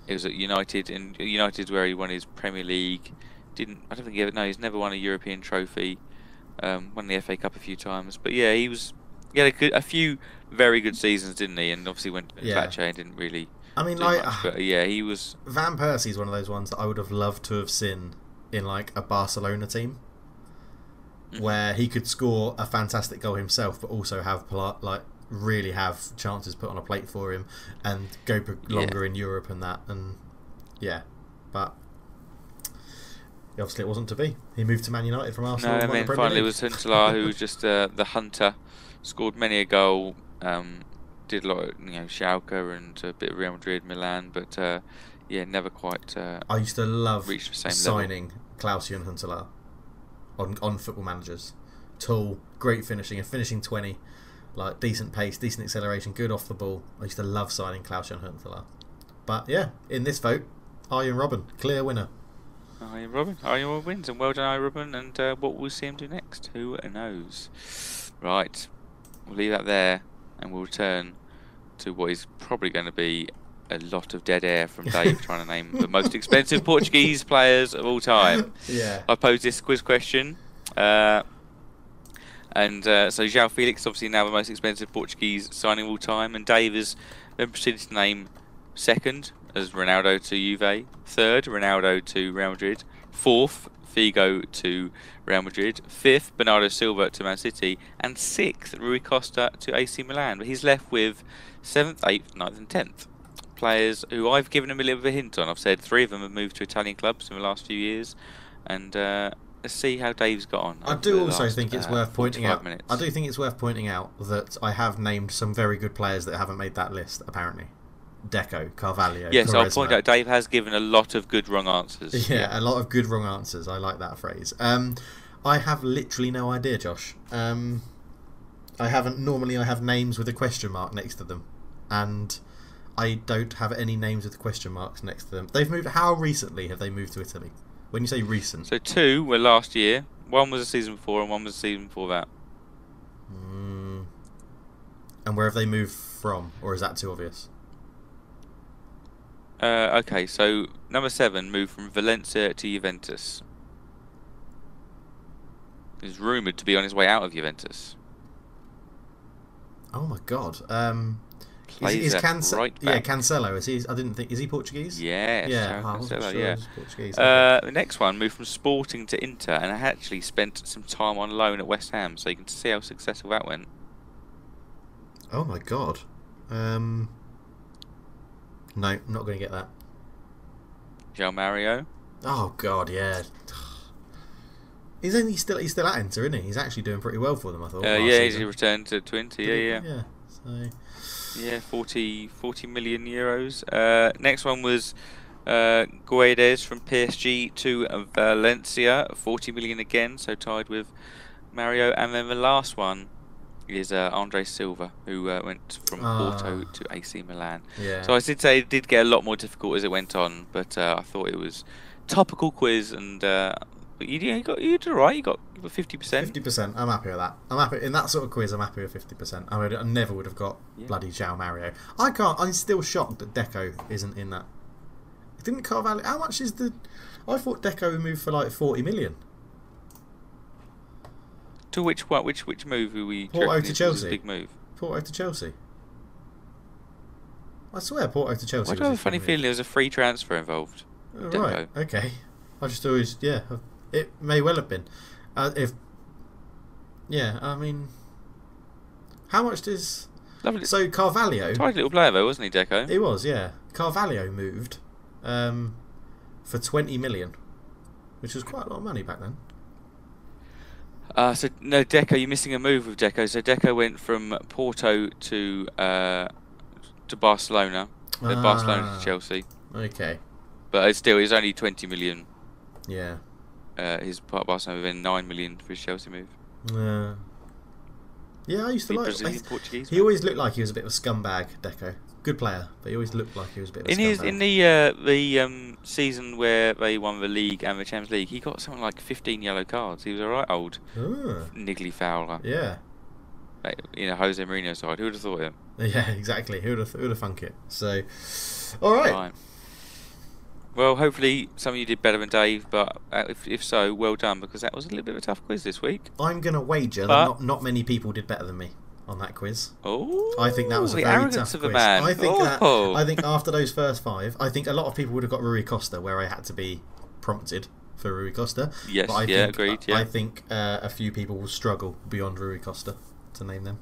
he was at United, and United where he won his Premier League. He's never won a European trophy. Won the FA Cup a few times, but yeah, he had a few very good seasons, didn't he? And obviously went to Thatcher and didn't really I mean, do like, much, but yeah, he was. Van Persie's one of those ones that I would have loved to have seen in like a Barcelona team, where he could score a fantastic goal himself, but also have really have chances put on a plate for him and go longer in Europe and that. And yeah, but obviously it wasn't to be. He moved to Man United from Arsenal. No, and and then finally it was Huntelaar, who was just the hunter, scored many a goal, did a lot of, Schalke and a bit of Real Madrid, Milan, but yeah, never quite I used to love reached the same signing Klaus-Jan Huntelaar on Football Managers. Tall, great finishing, a finishing 20, like decent pace, decent acceleration, good off the ball. I used to love signing Klaus-Jan Huntelaar. But yeah, in this vote, Arjen Robben, clear winner. Arjen Robben. Arjen Robben wins, and well done, Arjen Robben. And what we'll see him do next, who knows? Right, we'll leave that there, and we'll return to what is probably going to be a lot of dead air from Dave trying to name the most expensive Portuguese players of all time. Yeah. I posed this quiz question, so João Felix obviously now the most expensive Portuguese signing of all time, and Dave has then proceeded to name second as Ronaldo to Juve, third Ronaldo to Real Madrid, fourth Figo to Real Madrid, fifth Bernardo Silva to Man City, and sixth Rui Costa to AC Milan. But he's left with seventh, eighth, ninth, and 10th players who I've given him a little bit of a hint on. I've said 3 of them have moved to Italian clubs in the last few years, and let's see how Dave's got on. I do also think it's worth pointing out. Minutes. I do think it's worth pointing out that I have named some very good players that haven't made that list. Apparently, Deco, Carvalho. Yes, Quaresma. I'll point out Dave has given a lot of good wrong answers. Yeah, a lot of good wrong answers. I like that phrase. I have literally no idea, Josh. I haven't. Normally, I have names with a question mark next to them, and I don't have any names with question marks next to them. They've moved. How recently have they moved to Italy? When you say recent, So 2 were last year. 1 was a season before, and 1 was a season before that. And where have they moved from, or is that too obvious? Okay, so number 7 moved from Valencia to Juventus. He's rumoured to be on his way out of Juventus. Oh my God. Plays at right back. Yeah, Cancelo. Is he? I didn't think. Is he Portuguese? Yes, Yeah. Cancelo, Sure yeah. he's Portuguese. The next one moved from Sporting to Inter, and I actually spent some time on loan at West Ham, so you can see how successful that went. Oh my God. No, not going to get that. João Mario. Oh God, yeah. He's still at Inter, isn't he? He's actually doing pretty well for them, I thought. Yeah, he's returned to Inter. Yeah. So. Yeah, 40 million euros. Next one was Guedes from PSG to Valencia, 40 million again, so tied with Mario. And then the last one is Andre Silva, who went from Porto to AC Milan. Yeah. So I did say it did get a lot more difficult as it went on, but I thought it was topical quiz, and you did alright. You got 50%. 50%. I'm happy with that. I'm happy in that sort of quiz. I'm happy with 50%. I never would have got bloody João Mario. I can't. I'm still shocked that Deco isn't in that. Didn't Carvalho? How much is the? I thought Deco would move for like 40 million. To which move are we? Porto to Chelsea. A big move. Porto to Chelsea. I swear Porto to Chelsea. Why do I have a funny feeling there was a free transfer involved? Oh, right. Okay. I just always It may well have been. I mean, how much does? Lovely. So Carvalho. Tidy little player though, wasn't he, Deco? He was, yeah. Carvalho moved for 20 million, which was quite a lot of money back then. So no, Deco, you're missing a move with Deco. So Deco went from Porto to Barcelona, then Barcelona to Chelsea. Okay. But it's only 20 million. Yeah. His part of Barcelona within 9 million for his Chelsea move. Yeah, I used to like. Brazilian, Portuguese. He always looked like he was a bit of a scumbag, Deco. Good player, but he always looked like he was a bit of a scumbag. In the season where they won the league and the Champions League, he got something like 15 yellow cards. He was a right old niggly fouler. Yeah. Like, Jose Mourinho side. Who would have thought it? Yeah, exactly. Who would have thunk it? So, all right. Well, hopefully some of you did better than Dave, but if so, well done, because that was a little bit of a tough quiz this week. I'm going to wager that not many people did better than me. on that quiz. Oh, I think that was a the very arrogance tough of the quiz. man. I think Oh. I think after those first 5, I think a lot of people would have got Rui Costa, where I had to be prompted for Rui Costa. Yes, but I yeah, think, agreed. Yeah. I think a few people will struggle beyond Rui Costa to name them.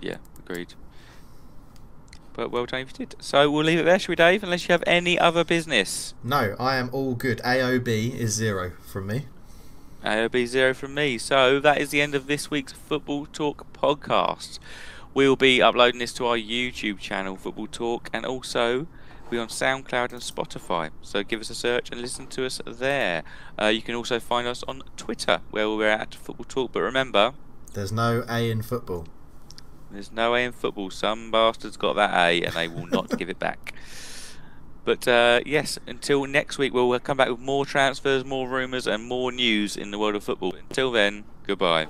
Yeah, agreed. But well done if you did. So we'll leave it there, shall we, Dave? Unless you have any other business. No, I am all good. AOB is 0 from me. AOB 0 from me. So that is the end of this week's Football Talk podcast. We'll be uploading this to our YouTube channel, Football Talk, and also be on SoundCloud and Spotify. So give us a search and listen to us there. You can also find us on Twitter, where we're at Football Talk. But remember, there's no A in football. There's no A in football. Some bastard's got that A and they will not give it back. But yes, until next week, we'll come back with more transfers, more rumours and more news in the world of football. Until then, goodbye.